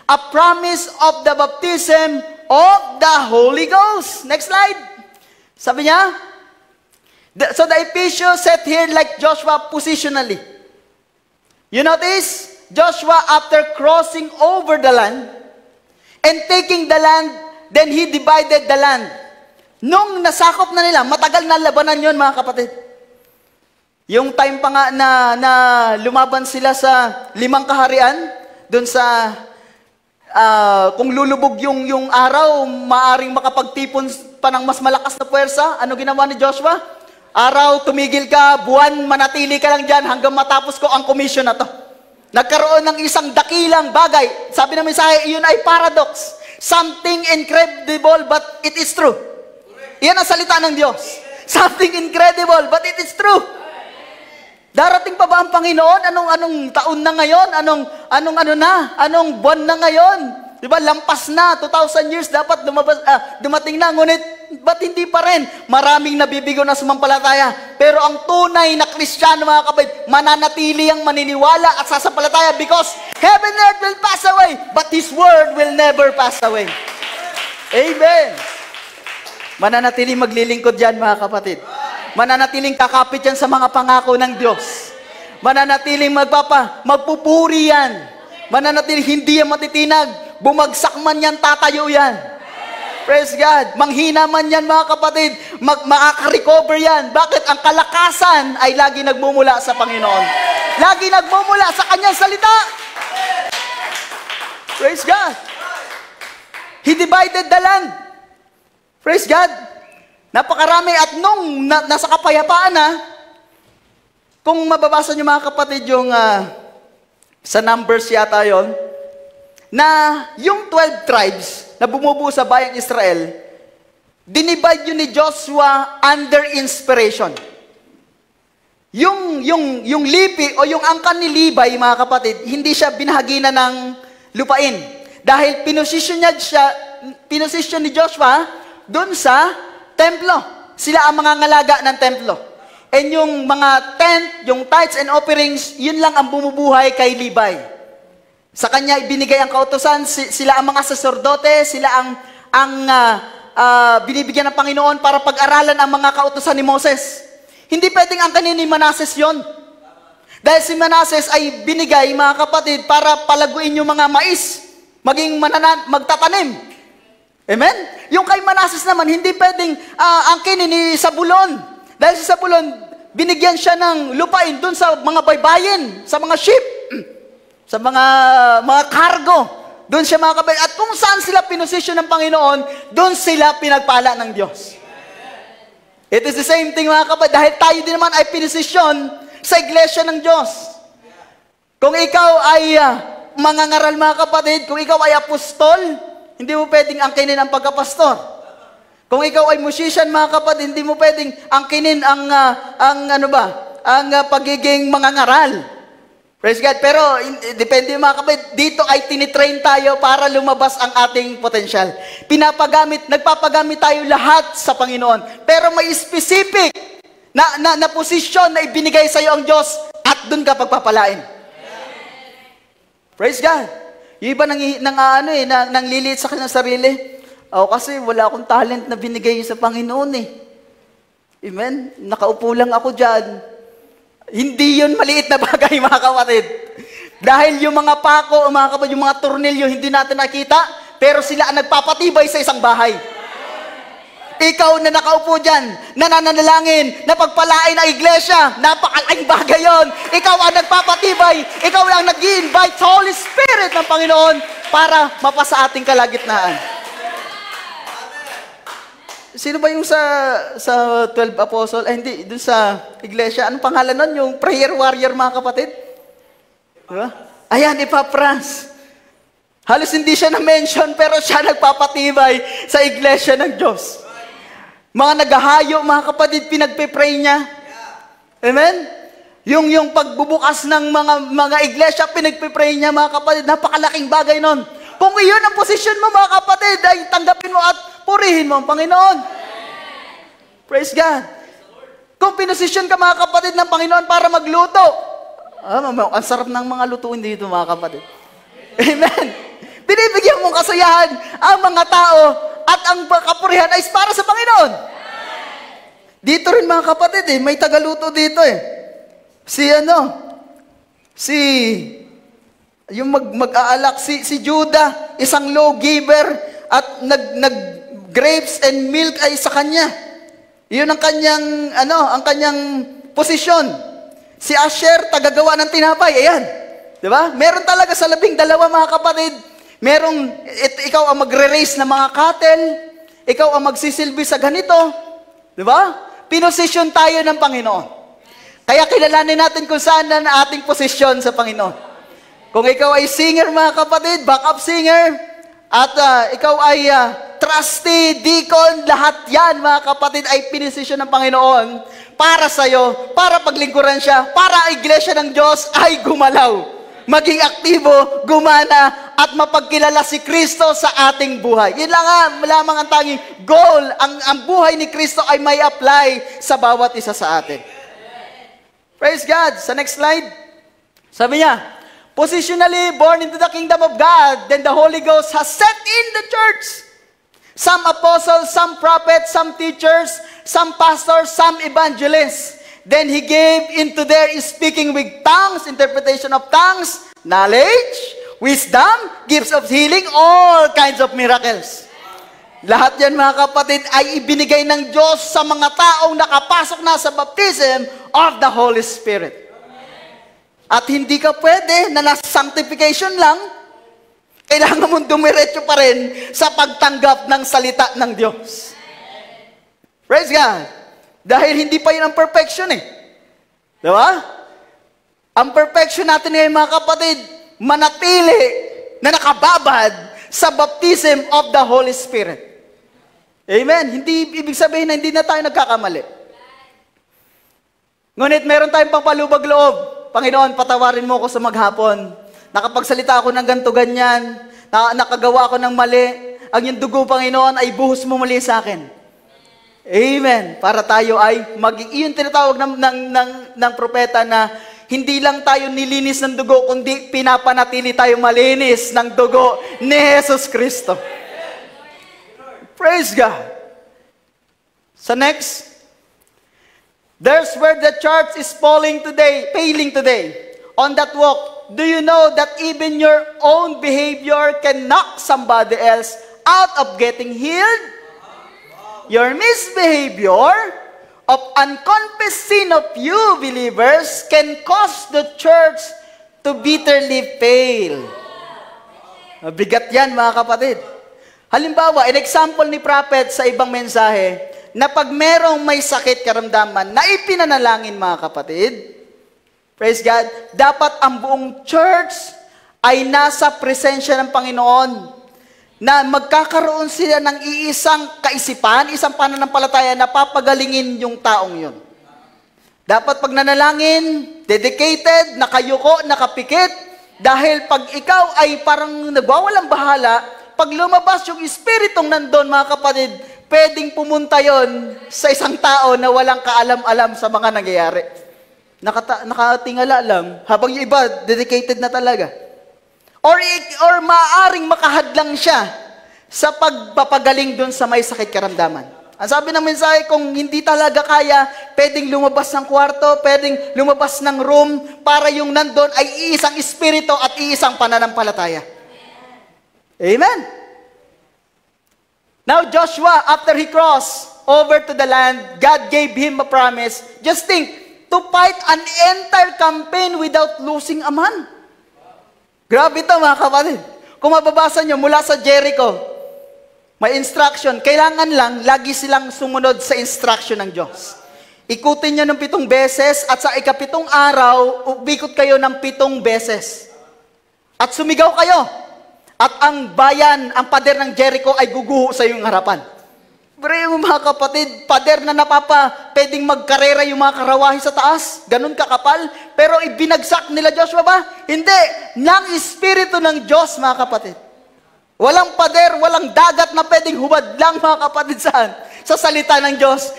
A promise of the baptism of the Holy Ghost. Next slide. Sabi niya, so the Ephesians set here like Joshua positionally. You notice, Joshua after crossing over the land and taking the land, then he divided the land. Nung nasakop na nila, matagal na labanan yon mga kapatid. Yung time pa nga na lumaban sila sa 5 kaharian, doon sa kung lulubog yung araw, maaring makapagtipon pa ng mas malakas na puwersa. Ano ginawa ni Joshua? Araw, tumigil ka, buwan, manatili ka lang dyan hanggang matapos ko ang commission na to. Nagkaroon ng isang dakilang bagay. Sabi namin sa akin, yun ay paradox. Something incredible but it is true. Yan ang salita ng Diyos. Something incredible but it is true. Darating pa ba ang Panginoon? Anong taon na ngayon? Anong buwan na ngayon? Diba, lampas na, 2,000 years dapat dumating na, ngunit ba't hindi pa rin? Maraming nabibigo na sumampalataya. Pero ang tunay na Kristiyano, mga kapatid, mananatili ang maniniwala at sasampalataya because heaven and earth will pass away, but His word will never pass away. Amen. Mananatiling maglilingkod yan, mga kapatid. Mananatiling kakapit yan sa mga pangako ng Diyos. Mananatiling magpupuri yan. Mananatiling hindi yan matitinag. Bumagsak man yan, tatayo yan. Praise God. Manghina man yan, mga kapatid, makaka-recover yan. Bakit? Ang kalakasan ay lagi nagmumula sa Panginoon. Lagi nagmumula sa Kanyang salita. Praise God. He divided the land. Praise God. Napakarami at nung nasa kapayapaan na, kung mababasa niyo mga kapatid yung sa Numbers yata yon, na yung 12 tribes na bumubuo sa bayang Israel, dinivide yun ni Joshua under inspiration. Yung lipi o yung angkan ni Levi, mga kapatid, hindi siya binahaginan ng lupain. Dahil pinosisyon ni Joshua doon sa templo. Sila ang mga ngalaga ng templo. And yung mga tent, yung tithes and offerings, yun lang ang bumubuhay kay Levi. Sa kanya ibinigay ang kautusan, sila ang mga saserdote, sila ang binibigyan ng Panginoon para pag-aralan ang mga kautusan ni Moses. Hindi pwedeng ang kanina ni Manases yon. Dahil si Manases ay binigay, mga kapatid, para palaguin yung mga mais, maging magtatanim. Amen? Yung kay Manases naman, hindi pwedeng angkinin ni Zabulon. Dahil si Zabulon, binigyan siya ng lupain dun sa mga baybayin, sa mga sheep, sa mga cargo. Doon siya, mga kapatid. At kung saan sila pinosisyon ng Panginoon, doon sila pinagpala ng Diyos. It is the same thing, mga kapatid. Dahil tayo din naman ay pinosisyon sa iglesia ng Diyos. Kung ikaw ay mangangaral, mga kapatid, kung ikaw ay apostol, hindi mo pwedeng angkinin ang pagkapastor. Kung ikaw ay musician, mga kapatid, hindi mo pwedeng angkinin ang pagiging mangangaral. Praise God. Pero, depende mga kapatid, dito ay tinitrain tayo para lumabas ang ating potensyal. Nagpapagamit tayo lahat sa Panginoon. Pero may specific na posisyon na ibinigay sa iyo ang Diyos at doon ka pagpapalain. Praise God. Yung iba nangliliit sa kanyang sarili. Kasi wala akong talent na binigay sa Panginoon eh. Amen? Nakaupo lang ako dyan. Hindi yun maliit na bagay, mga kapatid. Dahil yung mga pako, mga kapatid, yung mga tornilyo, hindi natin nakita, pero sila ang nagpapatibay sa isang bahay. Ikaw na nakaupo dyan, nananalangin, napagpalain ang iglesia, napakalaking bagay yun. Ikaw ang nagpapatibay, ikaw ang nag-i-invite sa Holy Spirit ng Panginoon para mapasa ating kalagitnaan. Sino ba yung sa 12 apostle? Hindi, dun sa iglesia. Anong pangalan nun? Yung prayer warrior, mga kapatid? Diba? Ayan, Epapras. Halos hindi siya na-mention, pero siya nagpapatibay sa iglesia ng Diyos. Mga naghahayo, mga kapatid, pinagpipray niya. Amen? Yung pagbubukas ng mga iglesia, pinagpipray niya, mga kapatid. Napakalaking bagay nun. Kung iyon ang posisyon mo, mga kapatid, ay tanggapin mo at purihin mo ang Panginoon. Praise God. Kung pinosisyon ka mga kapatid ng Panginoon para magluto, ang sarap ng mga lutuin dito mga kapatid. Amen. Binibigyan mong kasayahan ang mga tao at ang kapurihan ay para sa Panginoon. Dito rin mga kapatid may tagaluto dito yung mag-aalak, si Judah, isang lawgiver, at grapes and milk ay sa kanya. Yun ang kanyang posisyon. Si Asher, tagagawa ng tinapay, ayan. Diba? Meron talaga sa 12 mga kapatid, ikaw ang magre-raise ng mga cattle, ikaw ang magsisilbi sa ganito. Diba? Pinosisyon tayo ng Panginoon. Kaya kilalanin natin kung saan ang ating posisyon sa Panginoon. Kung ikaw ay singer mga kapatid, backup singer, at ikaw ay trustee, deacon, lahat yan mga kapatid ay pinisisyon ng Panginoon para sa'yo, para paglingkuran siya, para ang iglesia ng Diyos ay gumalaw, maging aktibo, gumana, at mapagkilala si Kristo sa ating buhay. Yun lang lamang ang tanging goal. Ang buhay ni Kristo ay may apply sa bawat isa sa atin. Praise God. Sa next slide, sabi niya, positionally born into the kingdom of God, then the Holy Ghost has set in the church. Some apostles, some prophets, some teachers, some pastors, some evangelists. Then He gave into their speaking with tongues, interpretation of tongues, knowledge, wisdom, gifts of healing, all kinds of miracles. Lahat yan mga kapatid ay ibinigay ng Diyos sa mga taong nakapasok na sa baptism of the Holy Spirit. At hindi ka pwede na nasa sanctification lang, kailangan mong dumiretso pa rin sa pagtanggap ng salita ng Diyos. Praise God! Dahil hindi pa yun ang perfection Diba? Ang perfection natin ngayon mga kapatid, manatili na nakababad sa baptism of the Holy Spirit. Amen? Hindi ibig sabihin na hindi na tayo nagkakamali. Ngunit meron tayong pangpalubag loob. Panginoon, patawarin mo ako sa maghapon. Nakapagsalita ako ng ganto ganyan. Nakagawa ako ng mali. Ang yung dugo, Panginoon, ay buhos mo muli sa akin. Amen. Para tayo ay iyon tinatawag ng propeta na hindi lang tayo nilinis ng dugo, kundi pinapanatili tayo malinis ng dugo ni Jesus Kristo. Praise God. Sa next, there's where the church is failing today. On that walk, do you know that even your own behavior can knock somebody else out of getting healed? Your misbehavior of unconfessed sin of you believers can cause the church to bitterly fail. Bigat yan mga kapatid. Halimbawa, an example ni prophet sa ibang mensahe, na pag merong may sakit karamdaman na ipinanalangin mga kapatid, praise God, dapat ang buong church ay nasa presensya ng Panginoon, na magkakaroon sila ng iisang kaisipan, isang pananampalataya na papagalingin yung taong yun. Dapat pag nanalangin, dedicated, nakayuko, nakapikit, dahil pag ikaw ay parang nagwawalang bahala, pag lumabas yung espiritong nandun mga kapatid, pwedeng pumunta yon sa isang tao na walang kaalam-alam sa mga nangyayari. Nakatingala lang, habang yung iba, dedicated na talaga. Or maaaring makahadlang siya sa pagpapagaling dun sa may sakit karamdaman. Ang sabi ng mensahe, kung hindi talaga kaya, pwedeng lumabas ng kwarto, pwedeng lumabas ng room, para yung nandun ay iisang espiritu at iisang pananampalataya. Amen? Now Joshua, after he crossed over to the land, God gave him a promise. Just think, to fight an entire campaign without losing a man. Grabe ito mga kapatid. Kung mababasa nyo mula sa Jericho, may instruction. Kailangan lang, lagi silang sumunod sa instruction ng Diyos. Ikutin nyo ng 7 beses at sa ika-7 araw, ubikot kayo ng 7 beses. At sumigaw kayo. At ang bayan, ang pader ng Jericho ay guguho sa iyong harapan. Pero mga kapatid, pader na pwedeng magkarera yung mga karawahi sa taas, ganun kakapal, pero ibinagsak nila Joshua ba? Hindi, ng Espiritu ng Diyos mga kapatid. Walang pader, walang dagat na pwedeng hubad lang mga kapatid saan? Sa salita ng Diyos.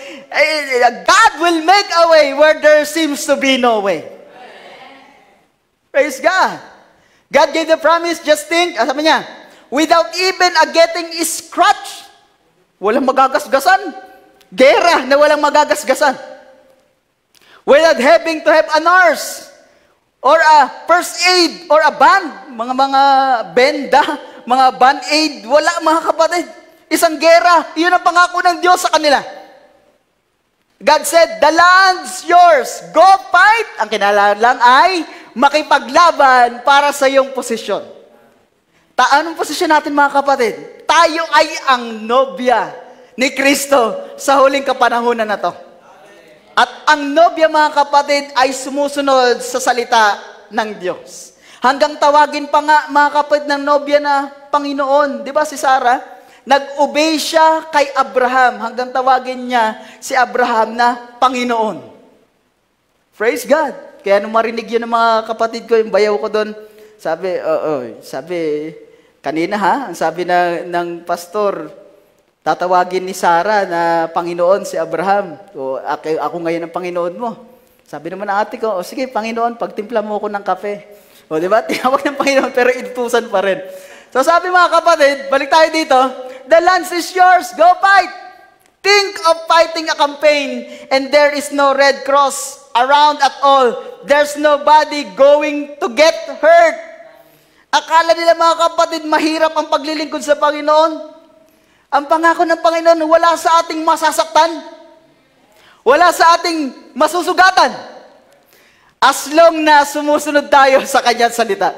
God will make a way where there seems to be no way. Praise God. God gave the promise, just think, sabi niya, without even getting a scratch, walang magagasgasan. Gera na walang magagasgasan. Without having to have a nurse, or a first aid, or a band, mga benda, mga band-aid, wala mga kapatid. Isang gera, yun ang pangako ng Diyos sa kanila. God said, the land's yours, go fight. Ang kinalalang ay makipaglaban para sa iyong posisyon. Anong posisyon natin mga kapatid? Tayo ay ang nobya ni Kristo sa huling kapanahunan na to. At ang nobya mga kapatid ay sumusunod sa salita ng Diyos. Hanggang tawagin pa nga mga kapatid ng nobya na Panginoon. Di ba si Sarah? Nag-obey siya kay Abraham. Hanggang tawagin niya si Abraham na Panginoon. Praise God. Kaya nung marinig yun ng mga kapatid ko, yung bayaw ko doon, sabi, kanina ang sabi ng pastor, tatawagin ni Sarah na Panginoon si Abraham. O, ako ngayon ang Panginoon mo. Sabi naman ng ate ko, sige Panginoon, pagtimpla mo ako ng kape. O di ba? Tinawag ng Panginoon pero inutusan pa rin. So sabi mga kapatid, balik tayo dito, the land is yours, go fight. Think of fighting a campaign and there is no Red Cross around at all. There's nobody going to get hurt. Akala nila mga kapatid, mahirap ang paglilingkod sa Panginoon. Ang pangako ng Panginoon, wala sa ating masasaktan. Wala sa ating masusugatan. As long na sumusunod tayo sa Kanyang salita.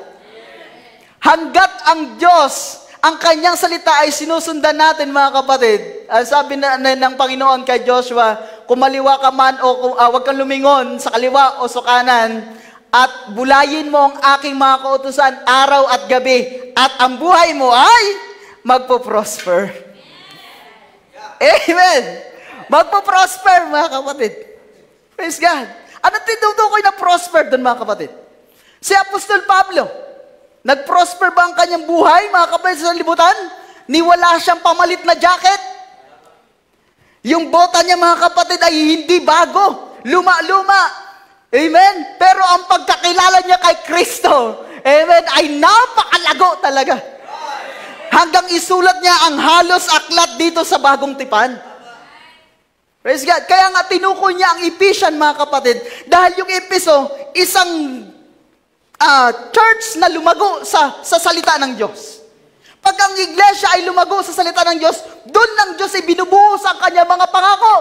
Hanggat ang Diyos, ang Kanyang salita ay sinusundan natin mga kapatid. Sabi ng Panginoon kay Joshua, kumaliwa ka man o huwag kang lumingon sa kaliwa o sa kanan, at bulayin mo ang aking mga kautusan araw at gabi, at ang buhay mo ay magpo-prosper. Amen! Magpo-prosper, mga kapatid. Praise God. Ano tinutukoy na prosper doon, mga kapatid? Si Apostol Pablo, nag-prosper ba ang kanyang buhay, mga kapatid, sa libutan? Niwala siyang pamalit na jacket. Yung bota niya, mga kapatid, ay hindi bago. Luma-luma. Amen? Pero ang pagkakilala niya kay Kristo, amen, ay napakalago talaga. Hanggang isulat niya ang halos aklat dito sa Bagong Tipan. Praise God. Kaya nga tinukoy niya ang Ephesians, mga kapatid, dahil yung Efeso, isang church na lumago sa salita ng Diyos. Pag ang iglesia ay lumago sa salita ng Diyos, doon ng Diyos ay binubuhos ang kanyang mga pangako.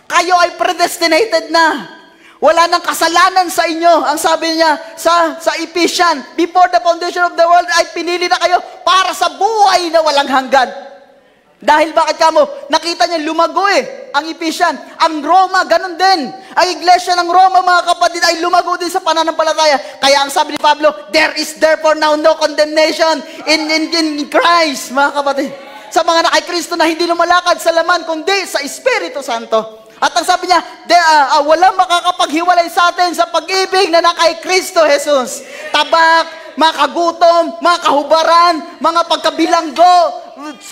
Kayo ay predestinated na. Wala nang kasalanan sa inyo. Ang sabi niya sa Ephesians, before the foundation of the world, ay pinili na kayo para sa buhay na walang hanggan. Dahil bakit kamo? Nakita niya lumago ang Ephesians. Ang Roma, ganun din. Ang iglesia ng Roma, mga kapatid, ay lumago din sa pananampalataya. Kaya ang sabi ni Pablo, there is therefore now no condemnation in Christ, mga kapatid. Sa mga nakay-Kristo na hindi lumalakad sa laman, kundi sa Espiritu Santo. At ang sabi niya, walang makakapaghiwalay sa atin sa pag-ibig na nakay Kristo Jesus. Tabak, mga kagutom, mga kahubaran, mga pagkabilanggo,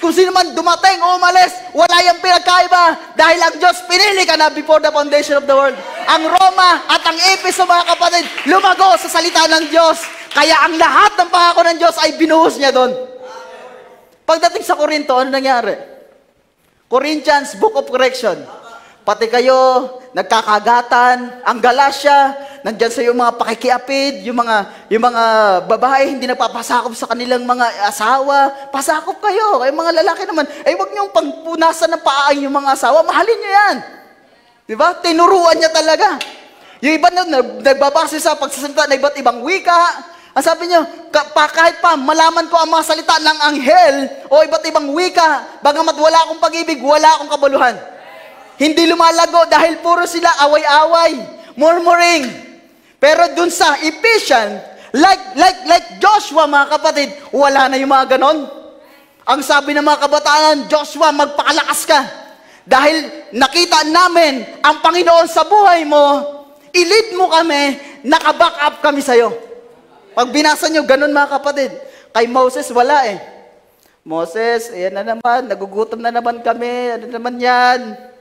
kung sino man dumating o umalis, wala yung pinagkaiba. Dahil ang Diyos pinili ka na before the foundation of the world. Ang Roma at ang Efeso, mga kapatid, lumago sa salita ng Diyos. Kaya ang lahat ng pangako ng Diyos ay binuhos niya doon. Pagdating sa Korinto, ano nangyari? Corinthians, Book of Correction. Pati kayo, nagkakagatan, ang Galatia, nandyan sa yung mga pakikiapid, yung mga babae hindi nagpapasakop sa kanilang mga asawa, pasakop kayo. Ay mga lalaki naman, wag niyong pangpunasan ng paa yung mga asawa, mahalin niyo yan. Diba? Tinuruan niya talaga. Yung iba na nagbabase sa pagsasalita na iba't ibang wika, ang sabi niyo, kahit pa malaman ko ang mga salita ng anghel o iba't ibang wika, bagamat wala akong pag-ibig, wala akong kabuluhan. Hindi lumalago dahil puro sila away-away, murmuring. Pero dun sa Ephesians, like Joshua, mga kapatid, wala na yung mga ganon. Ang sabi ng mga kabataan, Joshua, magpakalakas ka. Dahil nakita namin ang Panginoon sa buhay mo, i-lead mo kami, naka-back up kami sa'yo. Pag binasa nyo, ganon mga kapatid. Kay Moses, wala Moses, ayan na naman, nagugutom na naman kami, ano naman yan?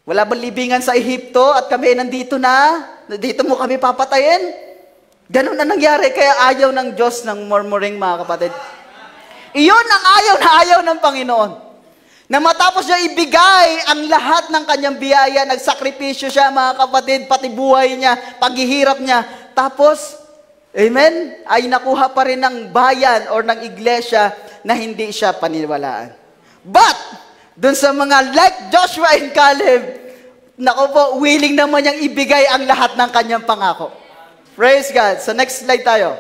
Wala bang libingan sa Ehipto at kami nandito na? Dito mo kami papatayin? Ganun na nangyari, kaya ayaw ng Diyos ng murmuring, mga kapatid. Iyon ang ayaw na ayaw ng Panginoon. Na matapos niya ibigay ang lahat ng kanyang biyaya, nagsakripisyo siya, mga kapatid, pati buhay niya, paghihirap niya. Tapos, amen, ay nakuha pa rin ng bayan or ng iglesia na hindi siya paniwalaan. But, dun sa mga like Joshua and Caleb, naku po, willing naman niyang ibigay ang lahat ng kanyang pangako. Praise God. So next slide tayo.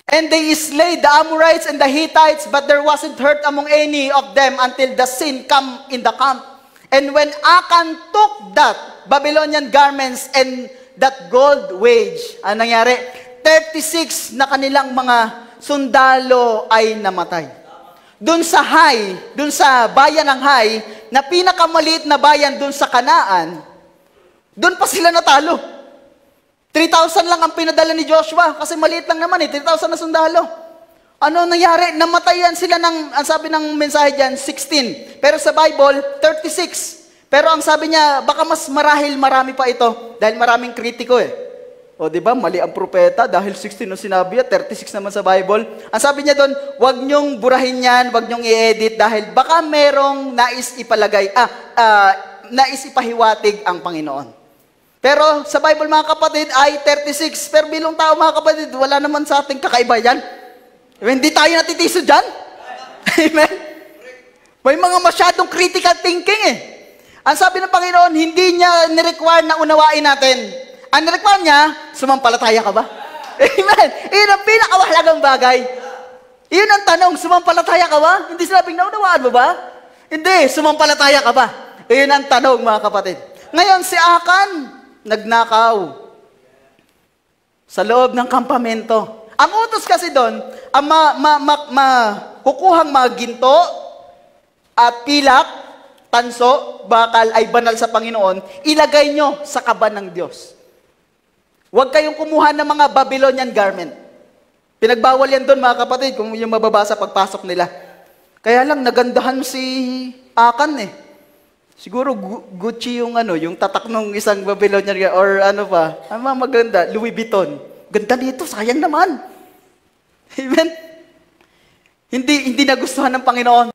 And they slayed the Amorites and the Hittites, but there wasn't hurt among any of them until the sin come in the camp. And when Achan took that Babylonian garments and that gold wage, anong nangyari? 36 na kanilang mga sundalo ay namatay. Doon sa doon sa bayan ng Hai, na pinakamaliit na bayan doon sa Kanaan, doon pa sila natalo. 3,000 lang ang pinadala ni Joshua kasi maliit lang naman 3,000 na sundalo. Ano nangyari? Namatayan sila ng, ang sabi ng mensahe dyan, 16. Pero sa Bible, 36. Pero ang sabi niya, baka mas marami pa ito dahil maraming kritiko O di ba, mali ang propeta dahil 16 ang sinabi niya, 36 naman sa Bible. Ang sabi niya doon, wag niyong burahin yan, wag niyong i-edit dahil baka merong nais ipalagay, nais ipahiwatig ang Panginoon. Pero sa Bible, mga kapatid, ay 36. Pero bilong tao, mga kapatid, wala naman sa ating kakaiba yan. Hindi tayo natitiso dyan. Amen? May mga masyadong critical thinking Ang sabi ng Panginoon, hindi niya nirequire na unawain natin. Ang nirequire niya, sumampalataya ka ba? Amen? Iyon ang pinakawahalagang bagay. Iyon ang tanong, sumampalataya ka ba? Hindi sinabing naunawaan mo ba? Hindi, sumampalataya ka ba? Iyon ang tanong, mga kapatid. Ngayon, si Achan, nagnakaw sa loob ng kampamento. Ang utos kasi doon, ang kukuhang mga ginto at pilak, tanso, bakal ay banal sa Panginoon, ilagay nyo sa kaban ng Diyos. Huwag kayong kumuha ng mga Babylonian garment. Pinagbawal yan doon, mga kapatid, kung yung mababasa pagpasok nila. Kaya lang, nagandahan si Achan Siguro Gucci yung yung tatak ng isang Babylonian or ano pa. Ang mga maganda, Louis Vuitton. Ganda nito, sayang naman. Amen? Hindi nagustuhan ng Panginoon.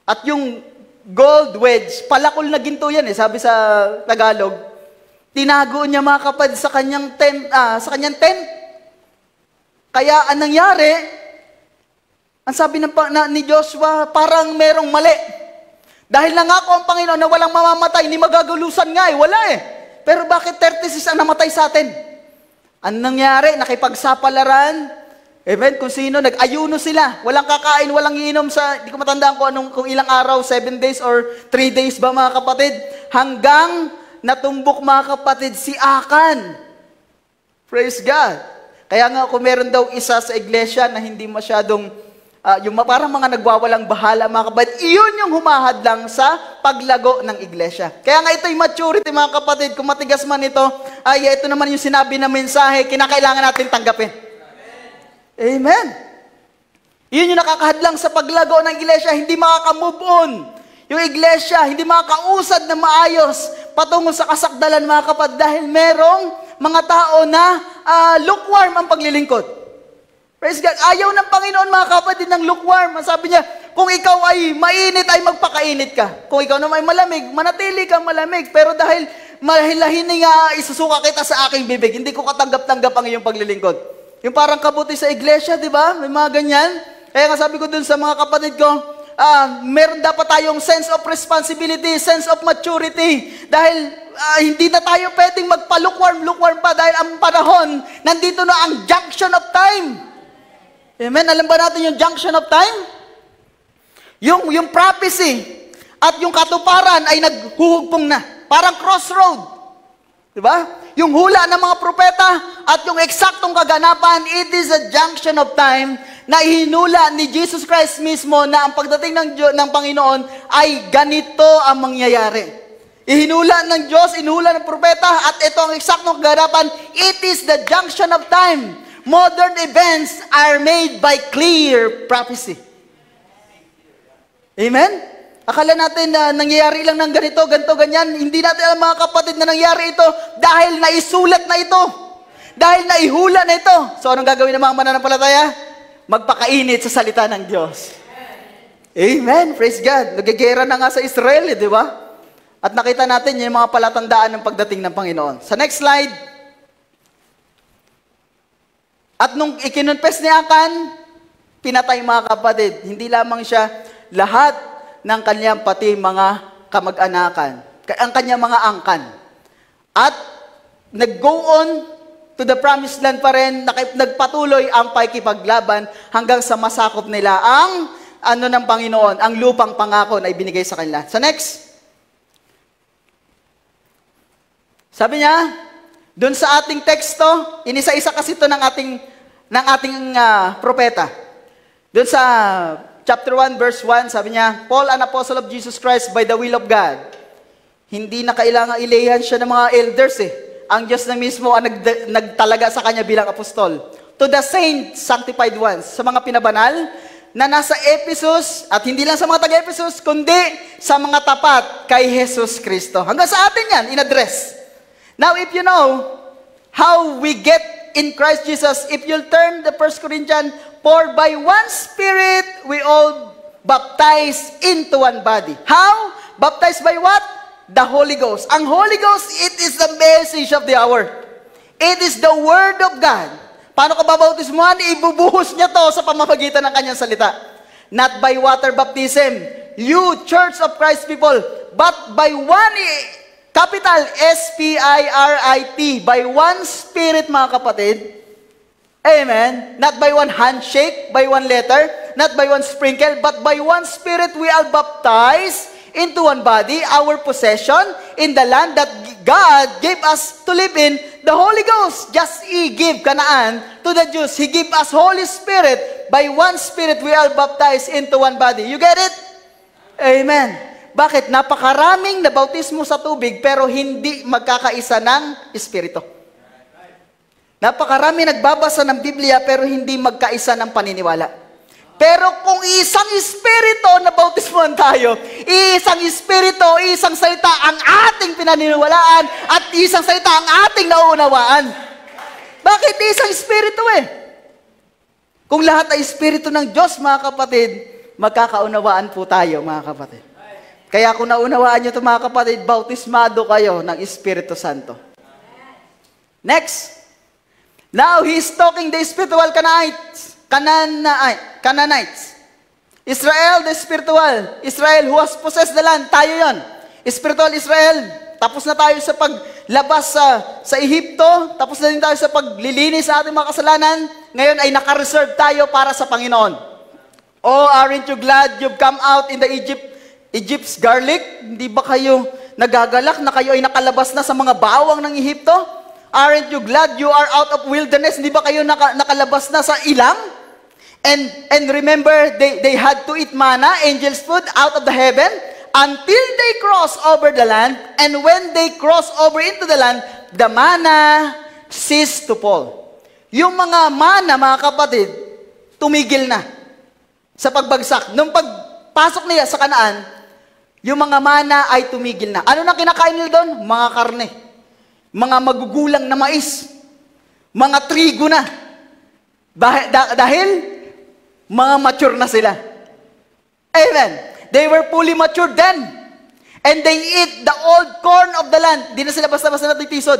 At yung gold wedge, palakol na ginto yan sabi sa Tagalog. Tinago niya, mga kapatid, sa kanyang tent. Kaya ang nangyari, ang sabi ni Joshua, parang merong mali. Dahil nangako ang Panginoon na walang mamamatay, ni magagulusan nga wala Pero bakit 36 ang namatay sa atin? Ang nangyari, nakipagsapalaran, amen, kung sino, nag-ayuno sila. Walang kakain, walang iinom hindi ko matandaan kung ilang araw, 7 days or 3 days ba, mga kapatid? Hanggang natumbok, mga kapatid, si Achan. Praise God. Kaya nga, kung meron daw isa sa iglesia na hindi masyadong yung parang mga nagwawalang bahala, mga kapatid, iyon yung humahadlang sa paglago ng iglesia. Kaya nga ito'y maturity, mga kapatid. Kung matigas man ito, ito naman yung sinabi na mensahe, kinakailangan natin tanggapin. Amen. Iyon yung nakakahadlang sa paglago ng iglesia, hindi makaka-move on. Yung iglesia, hindi makakausad na maayos patungo sa kasakdalan, mga kapatid, dahil merong mga tao na lukewarm ang paglilingkod. Praise God. Ayaw ng Panginoon, mga kapatid, ng lukewarm. Sabi niya, kung ikaw ay mainit, ay magpakainit ka. Kung ikaw naman ay malamig, manatili kang malamig. Pero dahil mahilahining isusuka kita sa aking bibig, hindi ko katanggap-tanggap ang iyong paglilingkod. Yung parang kabuti sa iglesia, di ba? May mga ganyan. Kaya nga sabi ko dun sa mga kapatid ko, meron dapat tayong sense of responsibility, sense of maturity. Dahil hindi na tayo pwedeng magpa-lukewarm pa dahil ang panahon, nandito na ang junction of time. Amen? Alam ba natin yung junction of time? Yung prophecy at yung katuparan ay naghuhugpong na. Parang crossroad. Diba? Yung hula ng mga propeta at yung eksaktong kaganapan, it is a junction of time na ihinula ni Jesus Christ mismo na ang pagdating ng Panginoon ay ganito ang mangyayari. Ihinula ng Diyos, ihinula ng propeta at ito ang eksaktong kaganapan, it is the junction of time. Modern events are made by clear prophecy. Amen? Akala natin na nangyayari lang ng ganito, ganito, ganyan. Hindi natin alam mga kapatid na nangyari ito dahil naisulat na ito. Dahil naihula na ito. So anong gagawin ng mga mananampalataya? Magpakainit sa salita ng Diyos. Amen. Praise God. Nagigera na nga sa Israel, di ba? At nakita natin yung mga palatandaan ng pagdating ng Panginoon. Sa next slide. At nung ikinonfess ni Akan, pinatay mga kapatid. Hindi lamang siya, lahat ng kanyang pati mga kamag-anakan. Ang kanyang mga angkan. At nag-go on to the promised land pa rin, nagpatuloy ang pakikipaglaban hanggang sa masakop nila ang ng Panginoon, ang lupang pangako na ibinigay sa kanila. Sa next. Sabi niya, doon sa ating teksto, inisa-isa kasi ito ng ating propeta. Doon sa chapter 1, verse 1, sabi niya, Paul, an apostle of Jesus Christ by the will of God. Hindi na kailangang ilayan siya ng mga elders Ang Diyos na mismo ang nagtalaga sa kanya bilang apostol. To the saints, sanctified ones, sa mga pinabanal, na nasa Ephesus, at hindi lang sa mga taga-Ephesus, kundi sa mga tapat kay Jesus Kristo. Hanggang sa atin yan, in-address. Now, if you know how we get in Christ Jesus, if you'll turn the 1 Corinthians, for by one Spirit we all baptized into one body. How? Baptized by what? The Holy Ghost. Ang Holy Ghost, it is the message of the hour. It is the Word of God. Paano ka babautismuhan? Ibubuhos niya to sa pamamagitan ng kanyang salita. Not by water baptism, you church of Christ people, but by one, capital S-P-I-R-I-T, by one Spirit, mga kapatid. Amen. Not by one handshake, by one letter, not by one sprinkle, but by one Spirit we are baptized into one body, our possession in the land that God gave us to live in, the Holy Ghost. Just He gave Canaan to the Jews. He gave us Holy Spirit. By one Spirit, we are baptized into one body. You get it? Amen. Bakit? Napakaraming nabautismo sa tubig, pero hindi magkakaisa ng Espiritu. Napakarami nagbabasa ng Biblia, pero hindi magkaisa ng paniniwala. Pero kung isang Espiritu na bautismuhan tayo, isang Espiritu, isang salita ang ating pinaniniwalaan at isang salita ang ating nauunawaan. Bakit isang Espiritu Kung lahat ay Espiritu ng Diyos, mga kapatid, magkakaunawaan po tayo, mga kapatid. Kaya kung naunawaan nyo ito, mga kapatid, bautismado kayo ng Espiritu Santo. Next. Now, He's talking the spiritual Canaanites. Israel, the spiritual. Israel who has possessed the land. Tayo yon. Spiritual Israel. Tapos na tayo sa paglabas sa Ehipto. Tapos na din tayo sa paglilinis sa ating mga kasalanan. Ngayon ay naka-reserve tayo para sa Panginoon. Oh, aren't you glad you've come out in the Egypt's garlic? Hindi ba kayo nagagalak na kayo ay nakalabas na sa mga bawang ng Ehipto? Aren't you glad you are out of wilderness? Hindi ba kayo nakalabas na sa ilang? And remember, they had to eat manna, angel's food, out of the heaven, until they cross over the land. And when they cross over into the land, the manna ceased to fall. Yung mga manna, mga kapatid, tumigil na sa pagbagsak. Nung pagpasok nila sa Kanaan, yung mga mana ay tumigil na. Ano na kinakain nila doon? Mga karne. Mga magugulang na mais. Mga trigo na. Dahil mga mature na sila. Amen. They were fully matured then. And they eat the old corn of the land. Di na sila basta-basta natitisod.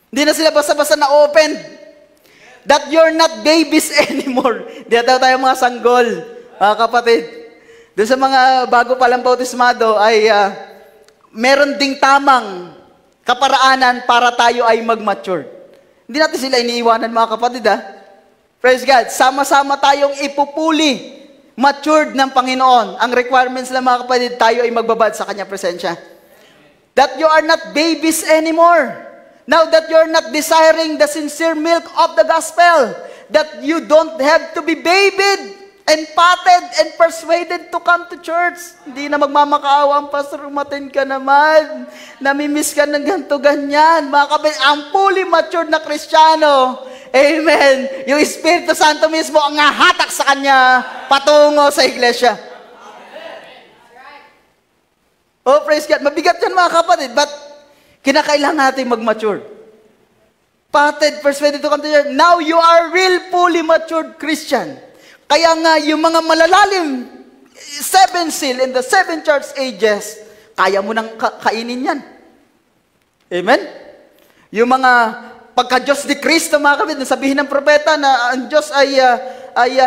Di na sila basta-basta na-open. That you're not babies anymore. Di na tayo mga sanggol, mga kapatid. Doon sa mga bago palang bautismado ay meron ding tamang kaparaanan para tayo ay mag-mature. Hindi natin sila iniiwanan, mga kapatid, Praise God. Sama-sama tayong ipupuli, matured ng Panginoon. Ang requirements lang, mga kapatid, tayo ay magbabad sa Kanya presensya. That you are not babies anymore. Now that you are not desiring the sincere milk of the gospel. That you don't have to be babied and patted and persuaded to come to church. Hindi na magmamakaawa ang pastor, umatin ka naman. Namimiss ka ng ganito, ganyan. Mga kapatid, ang fully matured na Kristiyano, amen, yung Espiritu Santo mismo ang hahatak sa kanya patungo sa iglesia. Oh, praise God. Mabigat yan mga kapatid, but kinakailangan natin mag-mature. Pated, verse 22, now you are real, fully matured Christian. Kaya nga, yung mga malalalim, 7 seal in the 7 church ages, kaya mo nang kainin yan. Amen? Yung mga pagka-Diyos ni Kristo, mga kapatid, sabihin ng propeta na ang Diyos ay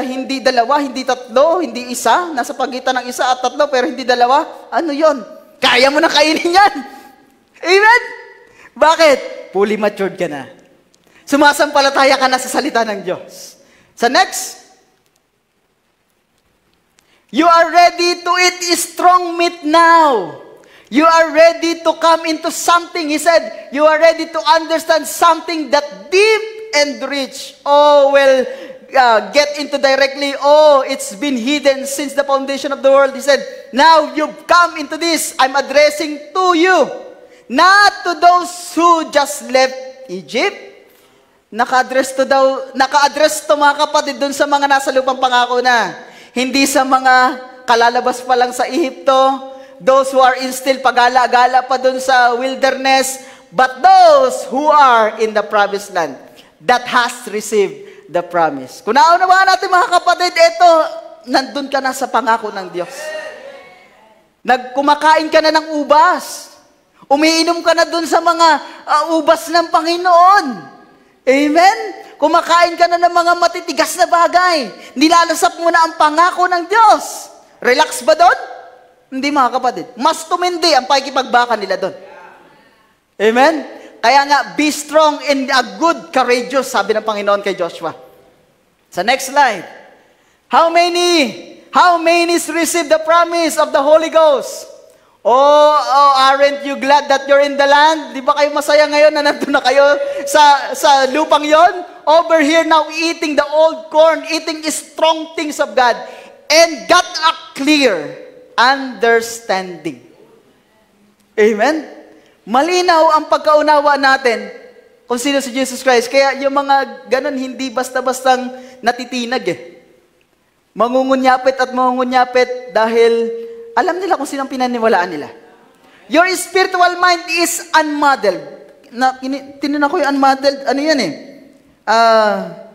hindi dalawa, hindi tatlo, hindi isa, nasa pagitan ng isa at tatlo, pero hindi dalawa. Ano yon? Kaya mo na kainin yan. Amen? Bakit? Fully matured ka na. Sumasampalataya ka na sa salita ng Diyos. Sa next, you are ready to eat strong meat now. You are ready to come into something. He said, you are ready to understand something that deep and rich. Oh, well, get into directly. Oh, it's been hidden since the foundation of the world. He said, now you've come into this. I'm addressing to you. Not to those who just left Egypt. Naka-address to mga kapatid dun sa mga nasa lupang pangako na. Hindi sa mga kalalabas pa lang sa Ehipto. Those who are still pagala-gala pa dun sa wilderness. But those who are in the promised land that has received the promise. Kung naunawaan natin mga kapatid, ito, nandun ka na sa pangako ng Diyos. Kumakain ka na ng ubas. Umiinom ka na dun sa mga ubas ng Panginoon. Amen? Kumakain ka na ng mga matitigas na bagay. Nilalasap mo na ang pangako ng Diyos. Relax ba doon? Hindi mga kapatid. Mas tumindi ang pakikipagbaka nila doon. Amen? Kaya nga, be strong and a good, courageous, sabi ng Panginoon kay Joshua. Sa next slide. How many receive the promise of the Holy Ghost? Oh, aren't you glad that you're in the land? Di ba kayo masaya ngayon na nandun na kayo sa lupang yon? Over here now, eating the old corn, eating strong things of God, and got a clear understanding. Amen? Malinaw ang pagkaunawa natin kung sino si Jesus Christ. Kaya yung mga ganun, hindi basta-bastang natitinag Mangungunyapit at mangungunyapit dahil alam nila kung sinong pinaniwalaan nila. Your spiritual mind is unmodeled. Tinunan ko yung unmodeled, ano yan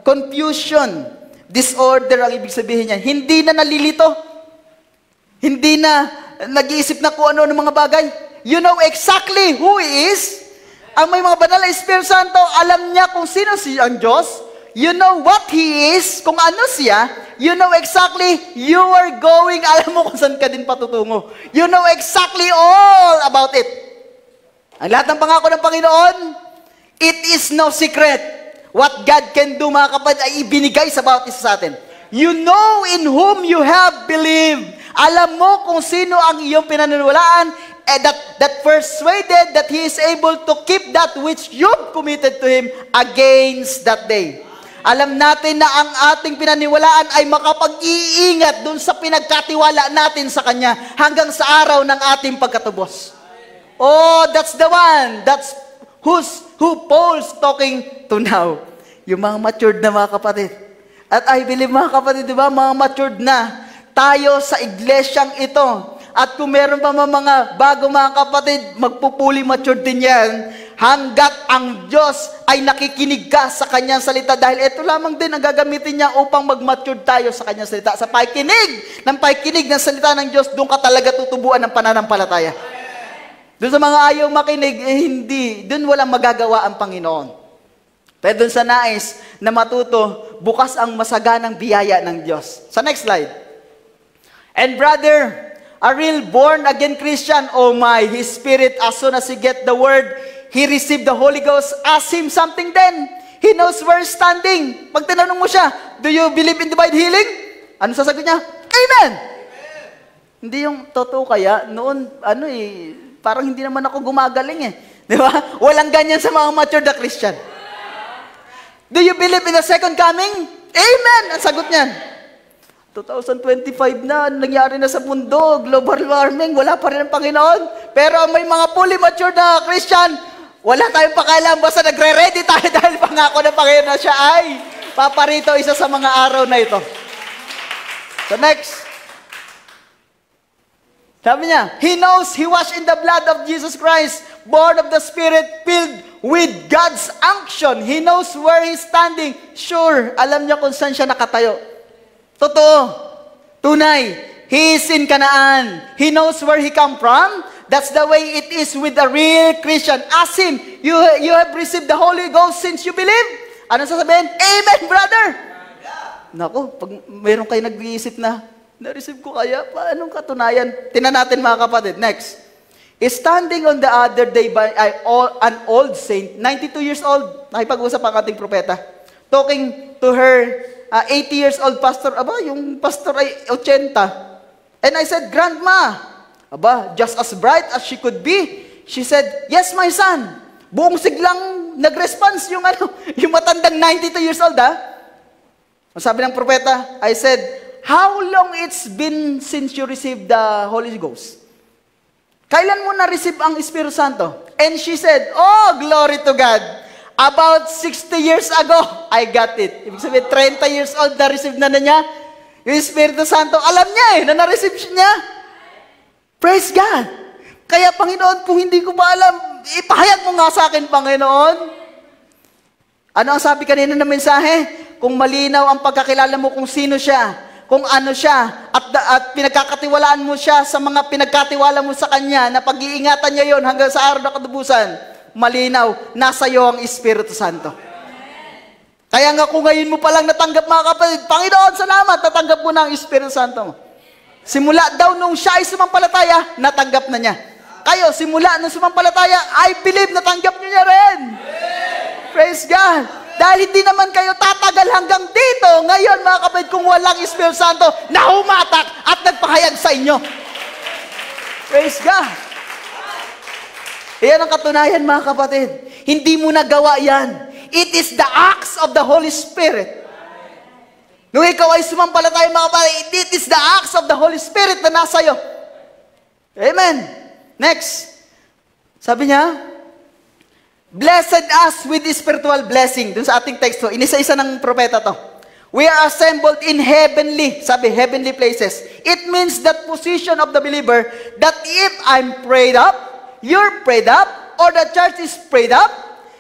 confusion, disorder ang ibig sabihin niya. Hindi na nalilito. Hindi na nag-iisip na kung ano ng mga bagay. You know exactly who He is. Ang may mga banal na Espiritu Santo, alam niya kung sino ang Diyos. You know what He is, kung ano siya. You know exactly, you are going, alam mo kung saan ka din patutungo. You know exactly all about it. Ang lahat ng pangako ng Panginoon, it is no secret. What God can do, mga kapatid, ay ibinigay sa bawat isa sa atin. You know in whom you have believed. Alam mo kung sino ang iyong pinaniniwalaan, that persuaded that He is able to keep that which you've committed to Him against that day. Alam natin na ang ating pinaniwalaan ay makapag-iingat dun sa pinagkatiwala natin sa Kanya hanggang sa araw ng ating pagkatubos. Oh, that's the one. That's who Paul's talking to now. Yung mga matured na mga kapatid. At I believe mga kapatid, di ba, mga matured na tayo sa iglesyang ito. At kung meron pa mga bago mga kapatid, magpupuli matured din yan. Hanggat ang Diyos ay nakikinig ka sa Kanyang salita. Dahil ito lamang din ang gagamitin niya upang mag-mature tayo sa Kanyang salita. Sa pakikinig ng salita ng Diyos, doon ka talaga tutubuan ng pananampalataya. Doon sa mga ayaw makinig, hindi. Doon walang magagawa ang Panginoon. Pero doon sa nais na matuto, bukas ang masaganang biyaya ng Diyos. Sa next slide. And brother, a real born-again Christian, oh my, his spirit, as soon as he get the word, he received the Holy Ghost. Ask him something then. He knows where he's standing. Pag tinanong mo siya, do you believe in divine healing? Ano sasagot niya? Amen! Hindi yung totoo kaya, noon, parang hindi naman ako gumagaling Di ba? Walang ganyan sa mga mature na Christian. Do you believe in the second coming? Amen! Ang sagot niyan. 2025 na, nangyari na sa mundo, global warming, wala pa rin ang Panginoon. Pero may mga fully mature na Christian, wala tayong pakialam, basta nagre-ready tayo dahil pangako ng Panginoon na siya ay paparito isa sa mga araw na ito. So next. Sabi niya, he knows he washed in the blood of Jesus Christ, born of the Spirit, filled with God's unction. He knows where he's standing. Sure, alam niya kung saan siya nakatayo. Totoo. Tunay. He is in Canaan. He knows where he come from. That's the way it is with a real Christian. Ask him, you have received the Holy Ghost since you believe? Ano sasabihin? Amen, brother! Naku, pag mayroon kayo nag-iisip na, na-receive ko kaya? Paanong katunayan? Tingnan natin mga kapatid. Next. Standing on the other day by an old saint, 92 years old, nakipag-usap ang ating propeta, talking to her 80 years old pastor. Aba, yung pastor ay 80. And I said, Grandma, aba, just as bright as she could be. She said, yes, my son. Buong siglang nag-response yung yung matandang 92 years old, ha? Sabi ng propeta, I said, how long it's been since you received the Holy Ghost? Kailan mo na-receive ang Espiritu Santo? And she said, oh, glory to God. About 60 years ago, I got it. Ibig sabihin, 30 years old na-receive na niya yung Espiritu Santo. Alam niya na-receive niya. Praise God. Kaya, Panginoon, kung hindi ko ba alam, ipahayag mo nga sa akin, Panginoon. Ano ang sabi kanina ng mensahe? Kung malinaw ang pagkakilala mo kung sino siya, kung ano siya, at pinagkakatiwalaan mo siya sa mga pinagkatiwala mo sa Kanya, na pag-iingatan niya yon hanggang sa araw na katubusan, malinaw, nasa iyo ang Espiritu Santo. Kaya nga kung ngayon mo palang natanggap mga kapatid, Panginoon, salamat, natanggap mo na ang Espiritu Santo mo. Simula daw nung siya ay sumampalataya, natanggap na niya. Kayo, simula nung sumampalataya, I believe natanggap niyo niya rin. Praise God. Dahil hindi naman kayo tatagal hanggang dito, ngayon mga kapatid, kung walang Espiritu Santo, na humatak at nagpahayag sa inyo. Praise God. Iyan ang katunayan mga kapatid. Hindi mo nagawa yan. It is the acts of the Holy Spirit. Nung ikaw ay sumampalataya mga kapatid, it is the acts of the Holy Spirit na nasa iyo. Amen. Next. Sabi niya, blessed us with the spiritual blessing. Dun sa ating text, inisa-isa ng propeta to. We are assembled in heavenly, sabi, heavenly places. It means that position of the believer that if I'm prayed up, you're prayed up, or the church is prayed up,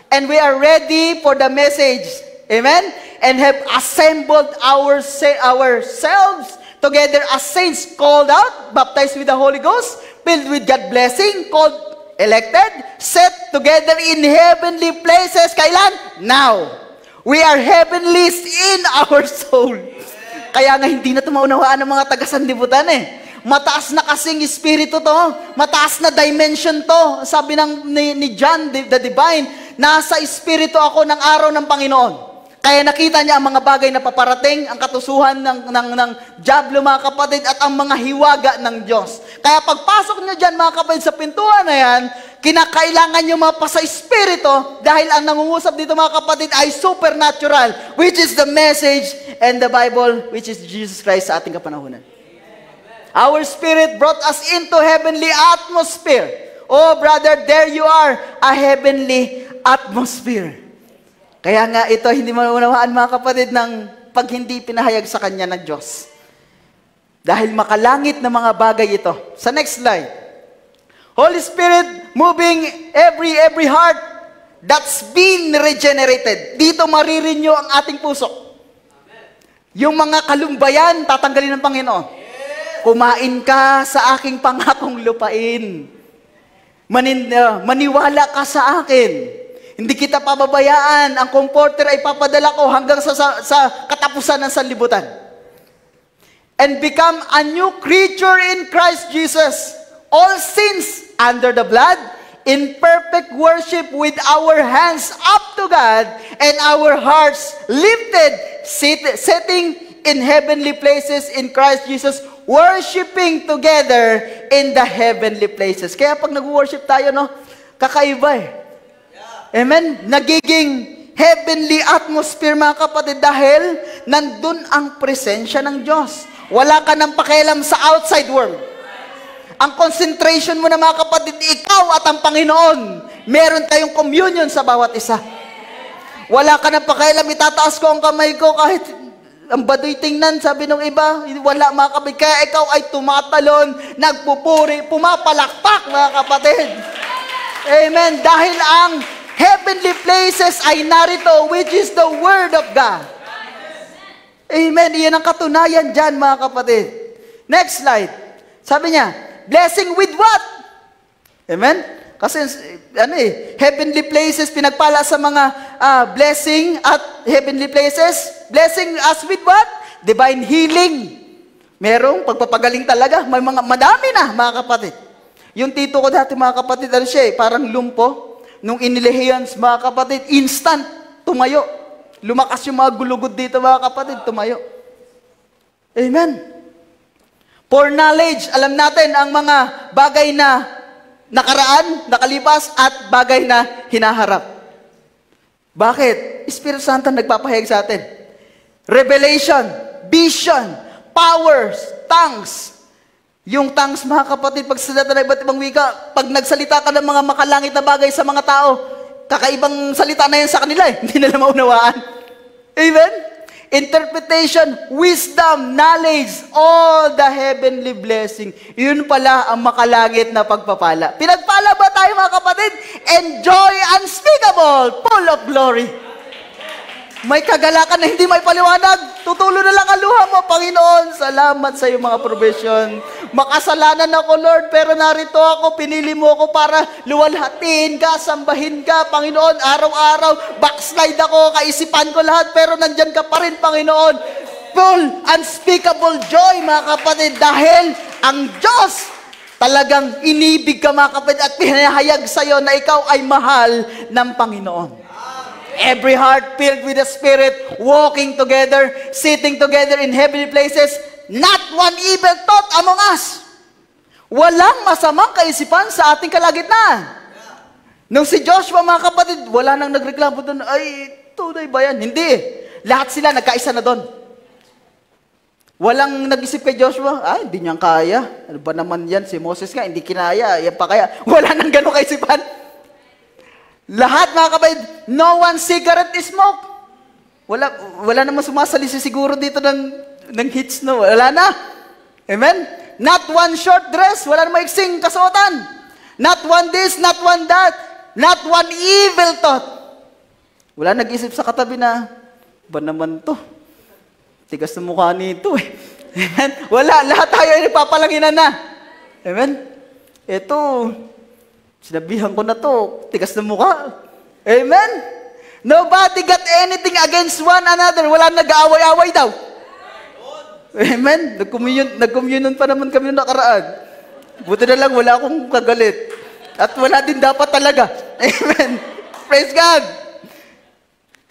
and we are ready for the message. Amen? And have assembled ourselves together as saints called out, baptized with the Holy Ghost, filled with God's blessing, called elected, set together in heavenly places. Kailan? Now. We are heavenlies in our soul. Kaya nga hindi na tumaunawaan ng mga taga-sanlibutan Mataas na kasing espiritu to. Mataas na dimension to. Sabi ni John, the divine, nasa espiritu ako ng araw ng Panginoon. Kaya nakita niya ang mga bagay na paparating, ang katusuhan ng diablo mga kapatid, at ang mga hiwaga ng Diyos. Kaya pagpasok niyo dyan mga kapatid sa pintuan na yan, kinakailangan niyo mapasa espiritu, dahil ang nangungusap dito mga kapatid ay supernatural, which is the message and the Bible, which is Jesus Christ sa ating kapanahunan. Our spirit brought us into heavenly atmosphere. Oh brother, there you are, a heavenly atmosphere. Kaya nga ito, hindi maunawaan mga kapatid ng pag hindi pinahayag sa Kanya ng Diyos. Dahil makalangit na mga bagay ito. Sa next slide. Holy Spirit moving every heart that's been regenerated. Dito maririnyo ang ating puso. Yung mga kalumbayan, tatanggalin ng Panginoon. Kumain ka sa aking pangakong lupain. Maniwala ka sa akin. Hindi kita pababayaan. Ang comforter ay papadala ko hanggang sa katapusan ng sanlibutan. And become a new creature in Christ Jesus. All sins under the blood, in perfect worship with our hands up to God and our hearts lifted, sitting in heavenly places in Christ Jesus, worshiping together in the heavenly places. Kaya pag nag-worship tayo, kakaiba Amen? Nagiging heavenly atmosphere mga kapatid dahil nandun ang presensya ng Diyos. Wala ka nang pakialam sa outside world. Ang concentration mo na mga kapatid, ikaw at ang Panginoon. Meron tayong communion sa bawat isa. Wala ka nang pakialam, itataas ko ang kamay ko kahit ang baduy tingnan, sabi ng iba, wala mga kapatid. Kaya ikaw ay tumatalon, nagpupuri, pumapalakpak mga kapatid. Amen. Dahil ang heavenly places ay narito, which is the Word of God. Amen. Iyan ang katunayan dyan mga kapatid. Next slide. Sabi niya, blessing with what? Amen? Kasi heavenly places, pinagpala sa mga blessing at heavenly places. Blessing us with what? Divine healing. Merong pagpapagaling talaga. May mga madami na, mga kapatid. Yung tito ko dati, mga kapatid, parang lumpo. Nung inilehiyans, mga kapatid, instant, tumayo. Lumakas yung mga gulugod dito, mga kapatid, tumayo. Amen. For knowledge, alam natin ang mga bagay na nakaraan, nakalipas, at bagay na hinaharap. Bakit? Espiritu Santo nagpapahayag sa atin. Revelation, vision, powers, tongues. Yung tongues, mga kapatid, pag salita ng iba't ibang wika, pag nagsalita ka ng mga makalangit na bagay sa mga tao, kakaibang salita na yan sa kanila eh. Hindi nila maunawaan. Amen? Interpretation, wisdom, knowledge, all the heavenly blessing. Yun pala ang makalangit na pagpapala. Pinagpala ba tayo mga kapatid? Enjoy unspeakable, full of glory. May kagalakan na hindi may paliwanag. Tutulo na lang ang luha mo, Panginoon. Salamat sa iyong mga provision. Makasalanan ako, Lord, pero narito ako, pinili mo ako para luwalhatin ka, sambahin ka, Panginoon. Araw-araw, backslide ako, kaisipan ko lahat, pero nandyan ka pa rin, Panginoon. Full, unspeakable joy, mga kapatid, dahil ang Diyos talagang inibig ka, mga kapatid, at pinahayag sa'yo na ikaw ay mahal ng Panginoon. Every heart filled with the Spirit, walking together, sitting together in heavenly places, not one evil thought among us. Walang masamang kaisipan sa ating kalagitnaan. Nung si Joshua, mga kapatid, wala nang nagreklamo doon, ay, tunay ba yan? Hindi. Lahat sila nagkaisa na doon. Walang nag-isip kay Joshua, ay, hindi niyang kaya. Ano ba naman yan? Si Moses nga, hindi kinaya. Yan pa kaya. Wala nang gano'ng kaisipan. Lahat, mga kapatid, no one cigarette is smoke. Wala namang sumasalisi siguro dito ng hits, no? Wala na. Amen? Not one short dress. Wala namang iksing kasuotan. Not one this, not one that. Not one evil thought. Wala nag-isip sa katabi na, ba naman to? Tigas na mukha nito eh. Amen? Wala. Lahat tayo ay nagpapalanginan na. Amen? Ito, sinabihan ko na to, tigas na mukha. Amen? Nobody got anything against one another. Wala nag-aaway-away daw. Amen? Nag-communion pa naman kami noong nakaraan. Buti na lang, wala akong kagalit. At wala din dapat talaga. Amen? Praise God.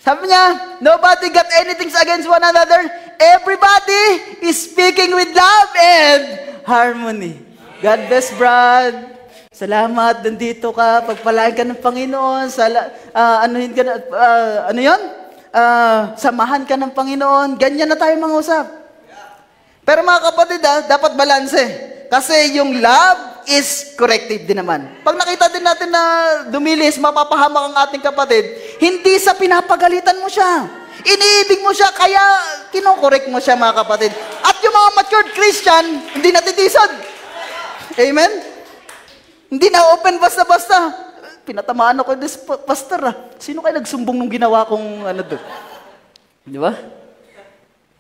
Sabi niya, nobody got anything against one another. Everybody is speaking with love and harmony. God bless, Brad. Salamat, nandito ka, pagpalain ka ng Panginoon, samahan ka ng Panginoon, ganyan na tayo mangusap. Pero mga kapatid, dapat balanse. Kasi yung love is corrective din naman. Pag nakita din natin na dumilis, mapapahamak ang ating kapatid, hindi sa pinapagalitan mo siya. Iniibig mo siya, kaya kinokorek mo siya, mga kapatid. At yung mga matured Christian, hindi natitisod. Amen? Hindi na open basta-basta. Pinatamaan ako this pastor Sino kayo nagsumbong nung ginawa kong doon? Di ba?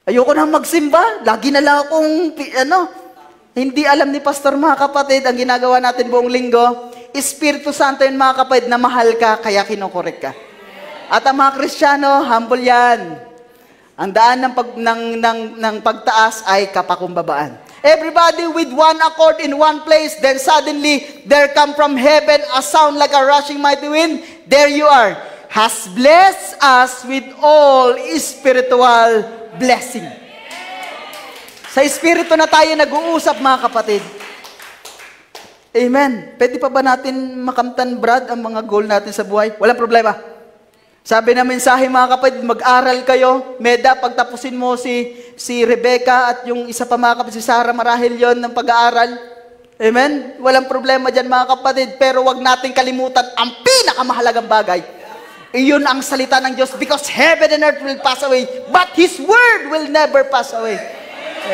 Ayoko na magsimba. Lagi na lang akong, hindi alam ni pastor, mga kapatid, ang ginagawa natin buong linggo, Espiritu Santo yun, mga kapatid, na mahal ka, kaya kinokorek ka. At ang mga Kristiyano, humble yan. Ang daan ng pagtaas ay kapakumbabaan. Everybody with one accord in one place, then suddenly there come from heaven a sound like a rushing mighty wind. There you are. Has blessed us with all spiritual blessing. Sa Espiritu na tayo nag-uusap, mga kapatid. Amen. Pwede pa ba natin makamtan, Brad, ang mga goal natin sa buhay? Walang problema. Sabi na mensahe, mga kapatid, mag-aral kayo. Meda, pagtapusin mo si Rebecca at yung isa pa, mga kapatid, si Sarah, marahil yon ng pag-aaral. Amen? Walang problema dyan, mga kapatid. Pero wag natin kalimutan ang pinakamahalagang bagay. Iyon ang salita ng Diyos, because heaven and earth will pass away, but His word will never pass away.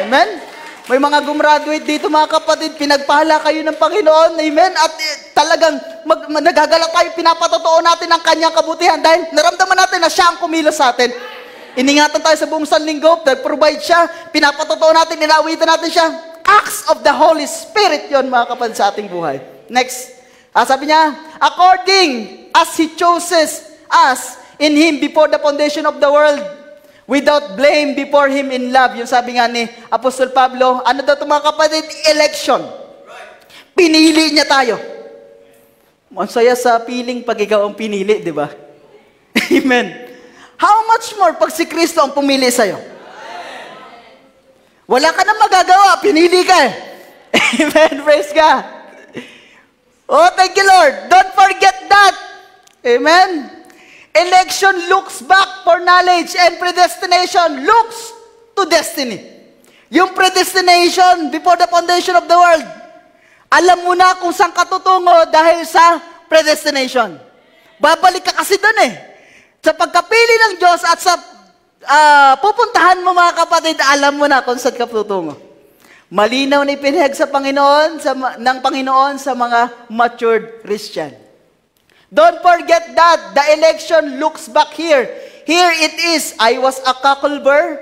Amen? May mga gumraduate dito mga kapatid, pinagpala kayo ng Panginoon. Amen? At talagang nagagalak tayo, pinapatotoo natin ang kanyang kabutihan dahil naramdaman natin na siya ang kumilos sa atin. Iningatan tayo sa buong Sanlinggo, nag-provide siya, pinapatotoo natin, inaawitan natin siya. Acts of the Holy Spirit yon mga kapatid sa ating buhay. Next, sabi niya, according as He chooses us in Him before the foundation of the world, without blame before Him in love. Yung sabi nga ni Apostol Pablo, ano daw ito mga kapatid? Election. Pinili niya tayo. Ang saya sa piling pag ikaw ang pinili, di ba? Amen. How much more pag si Kristo ang pumili sa'yo? Wala ka na magagawa, pinili ka eh. Amen, praise God. Oh, thank you Lord. Don't forget that. Amen. Election looks back for knowledge and predestination looks to destiny. Yung predestination before the foundation of the world, alam mo na kung saan ka tutungo dahil sa predestination. Babalik ka kasi doon eh. Sa pagkapili ng Diyos at sa pupuntahan mo mga kapatid, alam mo na kung saan ka tutungo. Malinaw na ipinahayag sa Panginoon, ng Panginoon sa mga matured Christian. Don't forget that the election looks back here. Here it is, I was a cockleburr.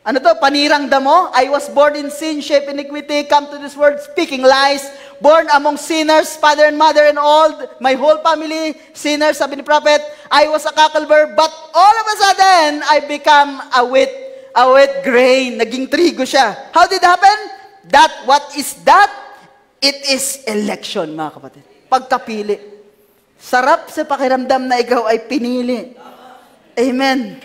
Ano to? Panirang damo. I was born in sin, shaped in iniquity, come to this world speaking lies, born among sinners, father and mother and all, my whole family, sinners, sabi ni prophet. I was a cockleburr, but all of a sudden, I become a wheat grain. Naging trigo siya. How did it happen? What is that? It is election, mga kapatid. Pagkapili. Sarap sa pakiramdam na ikaw ay pinili. Amen.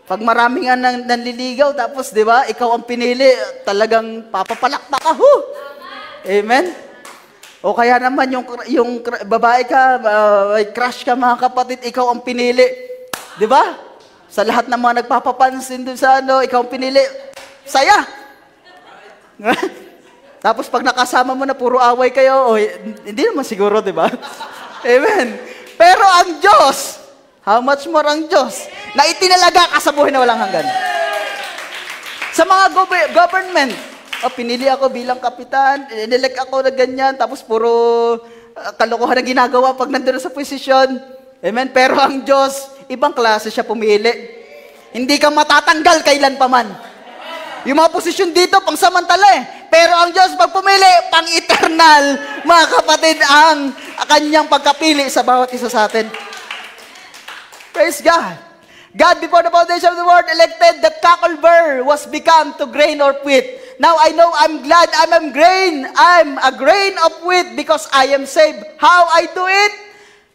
Pag marami nga nanliligaw, tapos, di ba, ikaw ang pinili, talagang papapalakpak ka. Amen. O kaya naman, yung babae ka, crush ka mga kapatid, ikaw ang pinili. Di ba? Sa lahat ng mga nagpapapansin doon sa ikaw ang pinili. Saya. Tapos pag nakasama mo na puro away kayo, hindi naman siguro, di ba? Amen. Pero ang Diyos, how much more ang Diyos, na itinalaga ka sa buhay na walang hanggan. Sa mga government, pinili ako bilang kapitan, inelect ako na ganyan, tapos puro kalokohan na ginagawa pag nandun sa posisyon. Amen. Pero ang Diyos, ibang klase siya pumili. Hindi ka matatanggal kailan pa man. Yung mga posisyon dito, pang samantala eh. Pero ang Diyos, pag pumili, pang-eternal, mga kapatid, ang kanyang pagkapili sa bawat isa sa atin. Praise God. God, before the foundation of the world, elected the cockleburr was become to grain or wheat. Now I know I'm glad I'm grain. I'm a grain of wheat because I am saved. How I do it?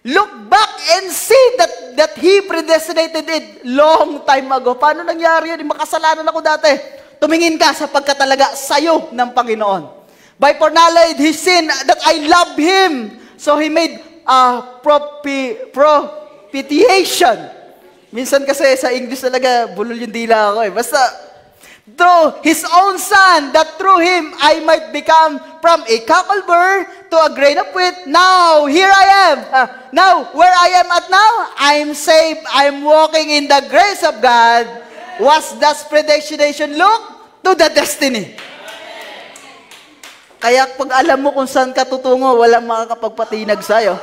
Look back and see that He predestinated it long time ago. Paano nangyari yun? Makasalanan ako dati. Tumingin ka sapagkat talaga sayo ng Panginoon. By foreknowledge, He seen that I love Him. So He made propitiation. Minsan kasi sa English talaga, bulol yung dila ako eh. Basta, through His own Son, that through Him, I might become from a cockleburr to a grain of wheat. Now, here I am. Now, where I am at now, I'm saved. I'm walking in the grace of God. Was does predestination look? To the destiny. Kaya pag alam mo kung saan ka tutungo, walang makakapagpatinag sa'yo.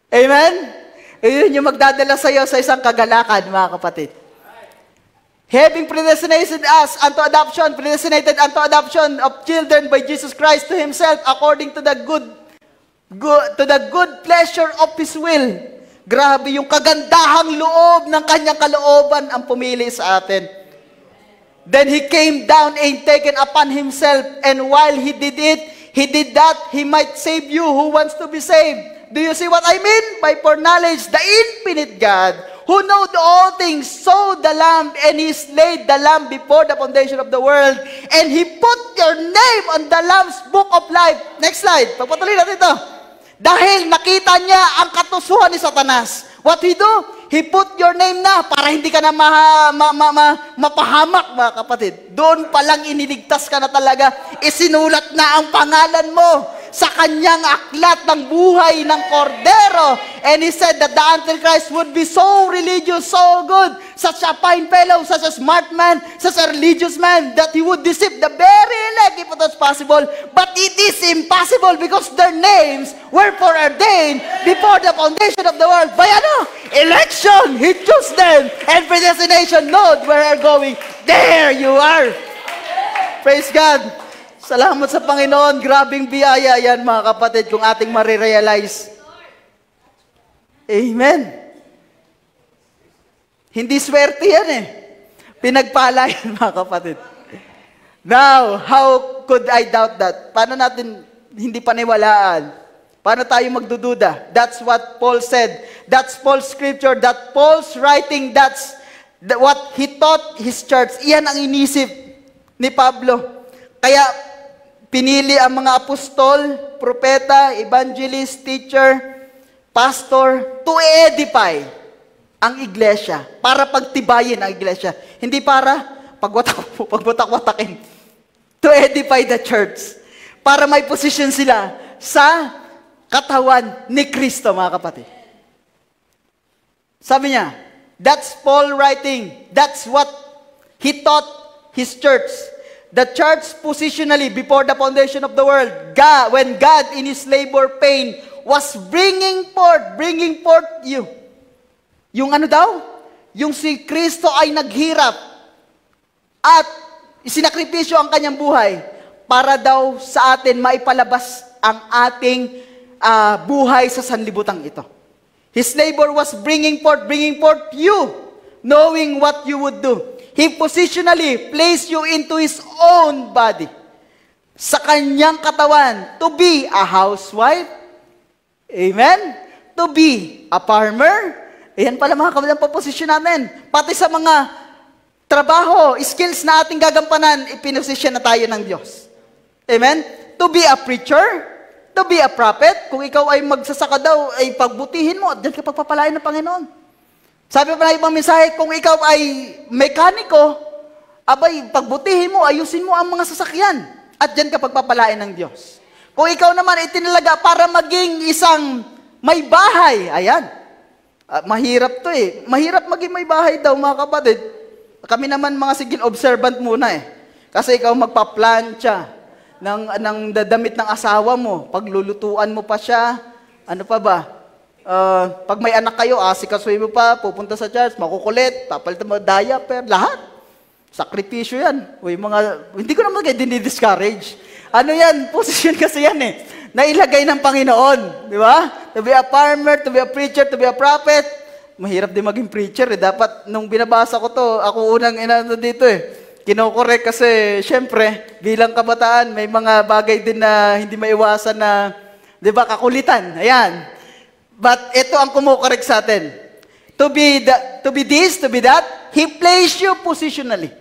Amen? Iyon yung magdadala sa'yo sa isang kagalakan, mga kapatid. Having predestinated us unto adoption, predestinated unto adoption of children by Jesus Christ to Himself according to the good pleasure of His will. Grabe yung kagandahang loob ng kanyang kalooban ang pumili sa atin. Then He came down and taken upon Himself, and while He did it, He did that He might save you who wants to be saved. Do you see what I mean? By foreknowledge, the infinite God, who knowed all things, saw the Lamb, and He slayed the Lamb before the foundation of the world, and He put your name on the Lamb's book of life. Next slide. Pagpatuloy natin ito. Dahil nakita niya ang katusuhan ni Satanas. What He do? He put your name na para hindi ka na mapahamak, mga kapatid. Doon pa lang iniligtas ka na talaga. Isinulat na ang pangalan mo. sa kanyang aklat ng buhay ng kordero. And he said that the Antichrist would be so religious, so good, such a fine fellow, such a smart man, such a religious man, that he would deceive the very elect if it was possible. But it is impossible because their names were foreordained before the foundation of the world. By election, he chose them, and predestination, Lord, where are going? There you are. Praise God. Salamat sa Panginoon. Grabing biyaya yan, mga kapatid, kung ating marirealize. Amen. Hindi swerte yan eh. Pinagpala yan, mga kapatid. Now, how could I doubt that? Paano natin hindi paniwalaan? Paano tayo magdududa? That's what Paul said. That's Paul's scripture. That Paul's writing. That's what he taught his church. Iyan ang inisip ni Pablo. Kaya pinili ang mga apostol, propeta, evangelist, teacher, pastor to edify ang iglesia, para pagtibayin ang iglesia. Hindi para pagwatak-watakin. To edify the church. Para may position sila sa katawan ni Kristo, mga kapatid. Sabi niya, that's Paul writing. That's what he taught his church. The church positionally before the foundation of the world, when God in His labor pain was bringing forth you. Yung ano daw? Yung si Kristo ay naghirap at isinakripisyo ang kanyang buhay para daw sa atin maipalabas ang ating buhay sa sanlibutan ito. His labor was bringing forth you, knowing what you would do. He positionally placed you into His own body. Sa kanyang katawan, to be a housewife. Amen? To be a farmer. Ayan pala mga kapatid ang paposisyon natin. Pati sa mga trabaho, skills na ating gagampanan, ipinosisyon na tayo ng Diyos. Amen? To be a preacher. To be a prophet. Kung ikaw ay magsasaka daw, ay pagbutihin mo at diyan ka pagpapalain ng Panginoon. Sabi pa na ibang mensahe, kung ikaw ay mekaniko, abay, pagbutihin mo, ayusin mo ang mga sasakyan. At dyan ka pagpapalain ng Diyos. Kung ikaw naman itinalaga para maging isang may bahay, ayan. Mahirap to eh. Mahirap maging may bahay daw, mga kapatid. Kami naman mga sigil observant muna eh. Kasi ikaw magpaplantya ng dadamit ng asawa mo. Paglulutuan mo pa siya. Ano pa ba? Pag may anak kayo, asikasuhin mo pa, pupunta sa church, makukulit, papalitan mo diaper, lahat. Sakripisyo yan. Hindi ko naman kayo dinidiscourage. Ano yan? Position kasi yan eh. Nailagay ng Panginoon. Di ba? To be a farmer, to be a preacher, to be a prophet. Mahirap din maging preacher eh. Dapat, nung binabasa ko to, ako unang inano dito eh. Kinokorek kasi, syempre, bilang kabataan, may mga bagay din na hindi maiwasan na, di ba, kakulitan. Ayan. But ito ang kumukorek sa atin. To be this, to be that, He placed you positionally.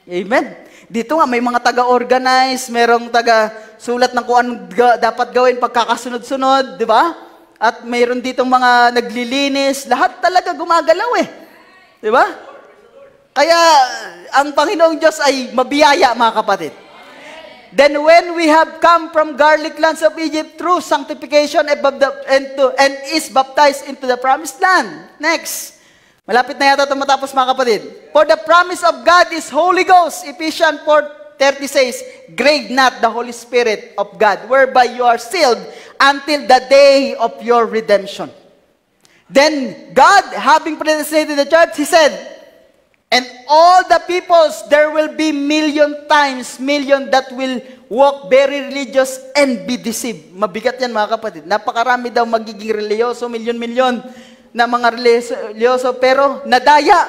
Amen. Dito nga, may mga taga-organize, merong taga-sulat ng kung anong dapat gawin pagkakasunod-sunod, di ba? At mayroon ditong mga naglilinis, lahat talaga gumagalaw eh. Di ba? Kaya, ang Panginoong Diyos ay mabiyaya, mga kapatid. Then when we have come from garlic lands of Egypt through sanctification and is baptized into the promised land. Next. Malapit na yata ito matapos, mga kapatid. For the promise of God is Holy Ghost. Ephesians 4:30 says, grieve not the Holy Spirit of God, whereby you are sealed until the day of your redemption. Then God, having predestinated the church, He said, and all the peoples, there will be million that will walk very religious and be deceived. Mabigat yan, mga kapatid. Napakarami daw magiging religyoso, milyon na mga religyoso, pero nadaya.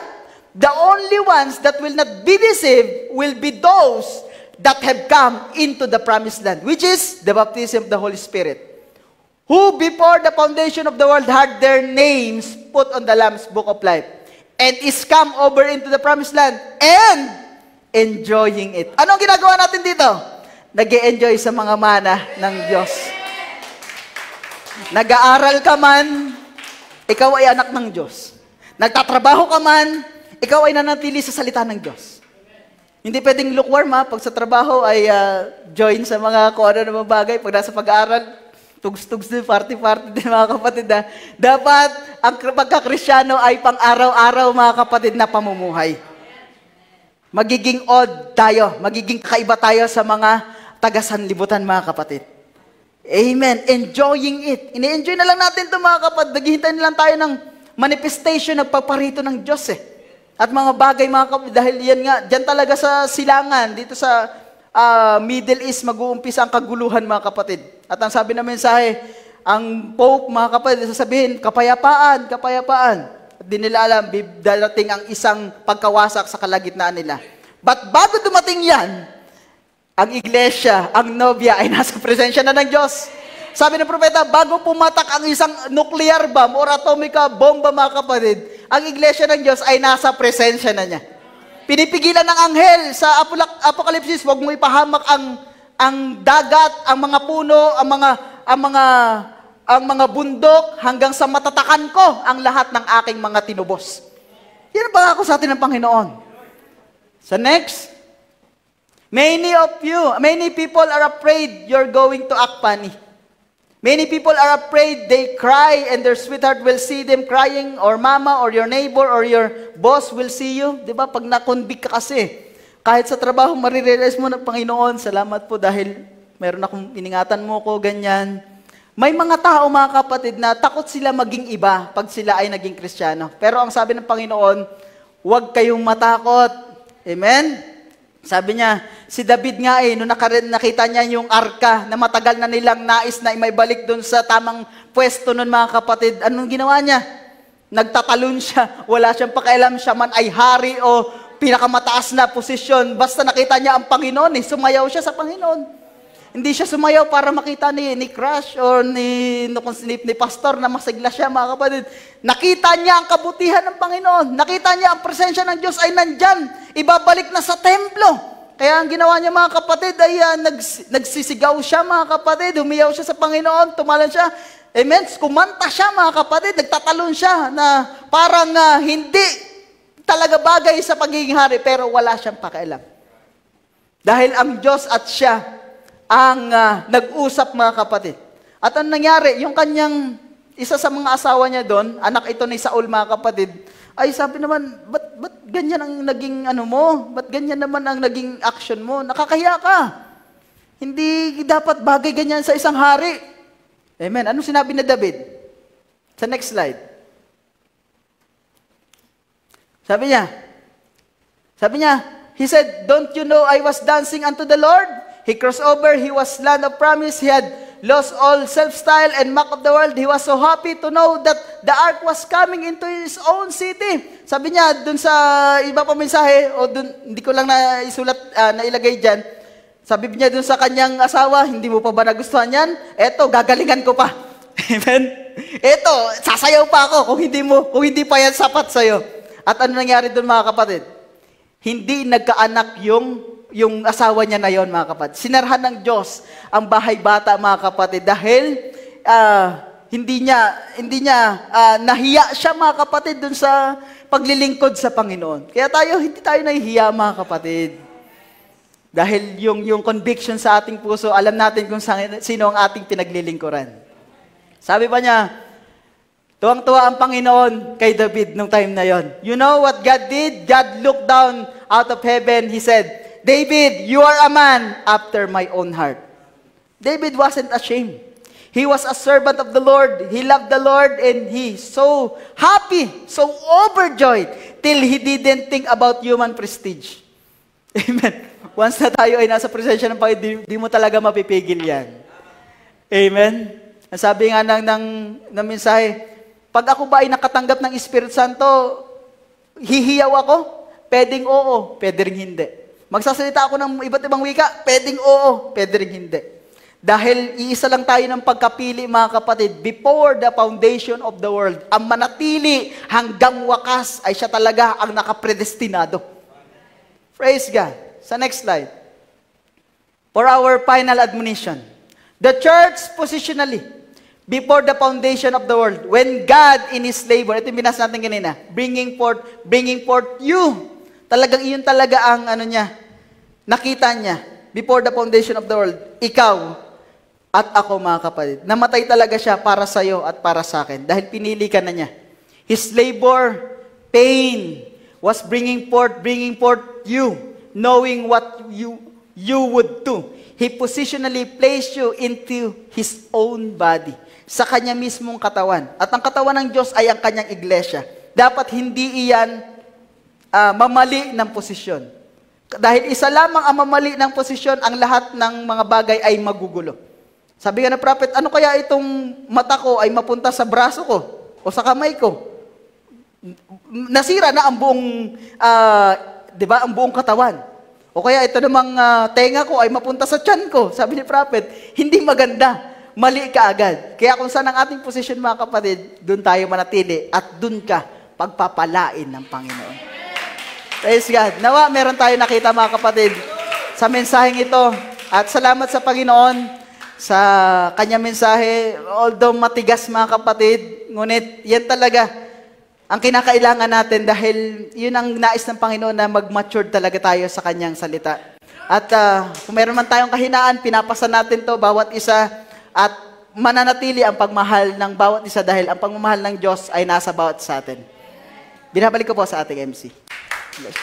The only ones that will not be deceived will be those that have come into the promised land, which is the baptism of the Holy Spirit, who before the foundation of the world had their names put on the Lamb's book of life. And is come over into the promised land and enjoying it. Anong ginagawa natin dito? Nag-e-enjoy sa mga mana ng Diyos. Nag-aaral ka man, ikaw ay anak ng Diyos. Nagtatrabaho ka man, ikaw ay nanatili sa salita ng Diyos. Hindi pwedeng lukewarm ha. Pag sa trabaho ay join sa mga kung ano na bagay. Pag nasa pag-aaral, tugs-tugs din, party-party din mga kapatid ha. Dapat ang pagkakristyano ay pang-araw-araw mga kapatid na pamumuhay. Magiging odd tayo. Magiging kakaiba tayo sa mga taga-sanlibutan mga kapatid. Amen. Enjoying it. Ini-enjoy na lang natin ito mga kapatid. Naghihintay na lang tayo ng manifestation ng pagparito ng Diyos eh. At mga bagay mga kapatid, dahil yan nga, dyan talaga sa silangan, dito sa Middle East, mag-uumpisa ang kaguluhan mga kapatid. At ang sabi na mensahe, ang Pope mga kapatid, sasabihin, kapayapaan, kapayapaan. At di nila alam, darating ang isang pagkawasak sa kalagitnaan nila. But bago dumating yan, ang iglesia, ang nobya ay nasa presensya na ng Diyos. Sabi ng propeta, bago pumatak ang isang nuclear bomb or atomika bomba mga kapatid, ang iglesia ng Diyos ay nasa presensya na niya. Pinipigilan ng anghel sa Apokalipsis, wag mo ipahamak ang dagat, ang mga puno, ang mga bundok, hanggang sa matatakan ko ang lahat ng aking mga tinubos. Yan ang pangako sa atin ng Panginoon. Sa next, many people are afraid you're going to act funny. Many people are afraid, they cry, and their sweetheart will see them crying, or mama, or your neighbor, or your boss will see you. Diba? Pag na-convict ka kasi, kahit sa trabaho, marirealize mo na, Panginoon, salamat po dahil meron akong iningatan mo ko, ganyan. May mga tao, mga kapatid, na takot sila maging iba pag sila ay naging Kristiyano. Pero ang sabi ng Panginoon, huwag kayong matakot. Amen? Sabi niya, si David nga nung nakita niya yung arka na matagal na nilang nais na maibalik doon sa tamang pwesto nun mga kapatid, anong ginawa niya? Nagtatalon siya, wala siyang pakialam, siya man ay hari o pinakamataas na posisyon. Basta nakita niya ang Panginoon, sumayaw siya sa Panginoon. Hindi siya sumayaw para makita ni Crush o ni pastor na masigla siya mga kapatid. Nakita niya ang kabutihan ng Panginoon. Nakita niya ang presensya ng Diyos ay nandyan. Ibabalik na sa templo. Kaya ang ginawa niya mga kapatid ay nagsisigaw siya mga kapatid. Humiyaw siya sa Panginoon. Tumalan siya. Amen. Kumanta siya mga kapatid. Nagtatalon siya na parang hindi talaga bagay sa pagiging hari pero wala siyang pakialam. Dahil ang Diyos at siya ang nag-usap mga kapatid. At ang nangyari, yung kanyang isa sa mga asawa niya doon, anak ito ni Saul mga kapatid, ay sabi naman, ba't ganyan ang naging mo? Ba't ganyan naman ang naging action mo? Nakakahiya ka. Hindi dapat bagay ganyan sa isang hari. Amen. Anong sinabi ni David? Sa next slide. Sabi niya, he said, don't you know I was dancing unto the Lord? He crossed over, he was land of promise, he had lost all self-style and mock of the world. He was so happy to know that the ark was coming into his own city. Sabi niya, dun sa iba pa mensahe, o dun, hindi ko lang nailagay dyan, sabi niya dun sa kanyang asawa, hindi mo pa ba nagustuhan yan? Eto, gagalingan ko pa. Amen? Eto, sasayaw pa ako kung hindi pa yan sapat sa'yo. At ano nangyari dun mga kapatid? Hindi nagkaanak yung asawa niya na yon mga kapatid. Sinarhan ng Diyos ang bahay bata mga kapatid dahil hindi niya nahiya siya mga kapatid dun sa paglilingkod sa Panginoon. Kaya hindi tayo nahihiya mga kapatid. Dahil yung conviction sa ating puso, alam natin kung sino ang ating pinaglilingkuran. Sabi pa niya, tuwang-tuwa ang Panginoon kay David nung time na yon. You know what God did? God looked down out of heaven. He said, David, you are a man after my own heart. David wasn't ashamed. He was a servant of the Lord. He loved the Lord and he so happy, so overjoyed till he didn't think about human prestige. Amen. Once na tayo ay nasa presensya ng Panginoon, di mo talaga mapipigil yan. Amen. Ang sabi nga ng mensahe, pag ako ba ay nakatanggap ng Espiritu Santo, hihiyaw ako? Pwedeng oo, pwede ring hindi. Magsasalita ako ng iba't ibang wika, pwedeng oo, pwede rin hindi. Dahil iisa lang tayo ng pagkapili, mga kapatid, before the foundation of the world, ang manatili hanggang wakas ay siya talaga ang nakapredestinado. Praise God. Sa next slide. For our final admonition, the church positionally, before the foundation of the world, when God in His labor, ito yung binasa natin kanina, bringing forth you, talagang iyon talaga ang niya, nakita niya, before the foundation of the world, ikaw at ako mga kapatid. Namatay talaga siya para sa iyo at para sa akin dahil pinili ka na niya. His labor, pain, was bringing forth you, knowing what you would do. He positionally placed you into His own body, sa Kanya mismong katawan. At ang katawan ng Diyos ay ang Kanyang iglesia. Dapat hindi iyan mamali ng posisyon. Dahil isa lamang ang mamali ng posisyon, ang lahat ng mga bagay ay magugulo. Sabi nga ng prophet, ano kaya itong mata ko ay mapunta sa braso ko o sa kamay ko? Nasira na ang buong, di ba, ang buong katawan. O kaya ito namang tenga ko ay mapunta sa tiyan ko. Sabi ni prophet, hindi maganda. Mali ka agad. Kaya kung saan ang ating posisyon mga kapatid, doon tayo manatili at doon ka pagpapalain ng Panginoon. Praise God. Nawa, meron tayo nakita mga kapatid sa mensaheng ito. At salamat sa Panginoon sa kanyang mensahe. Although matigas mga kapatid, ngunit yan talaga ang kinakailangan natin dahil yun ang nais ng Panginoon na mag-mature talaga tayo sa kanyang salita. At kung meron man tayong kahinaan, pinapasa natin to bawat isa at mananatili ang pagmahal ng bawat isa dahil ang pagmamahal ng Diyos ay nasa bawat sa atin. Binabalik ko po sa ating MC.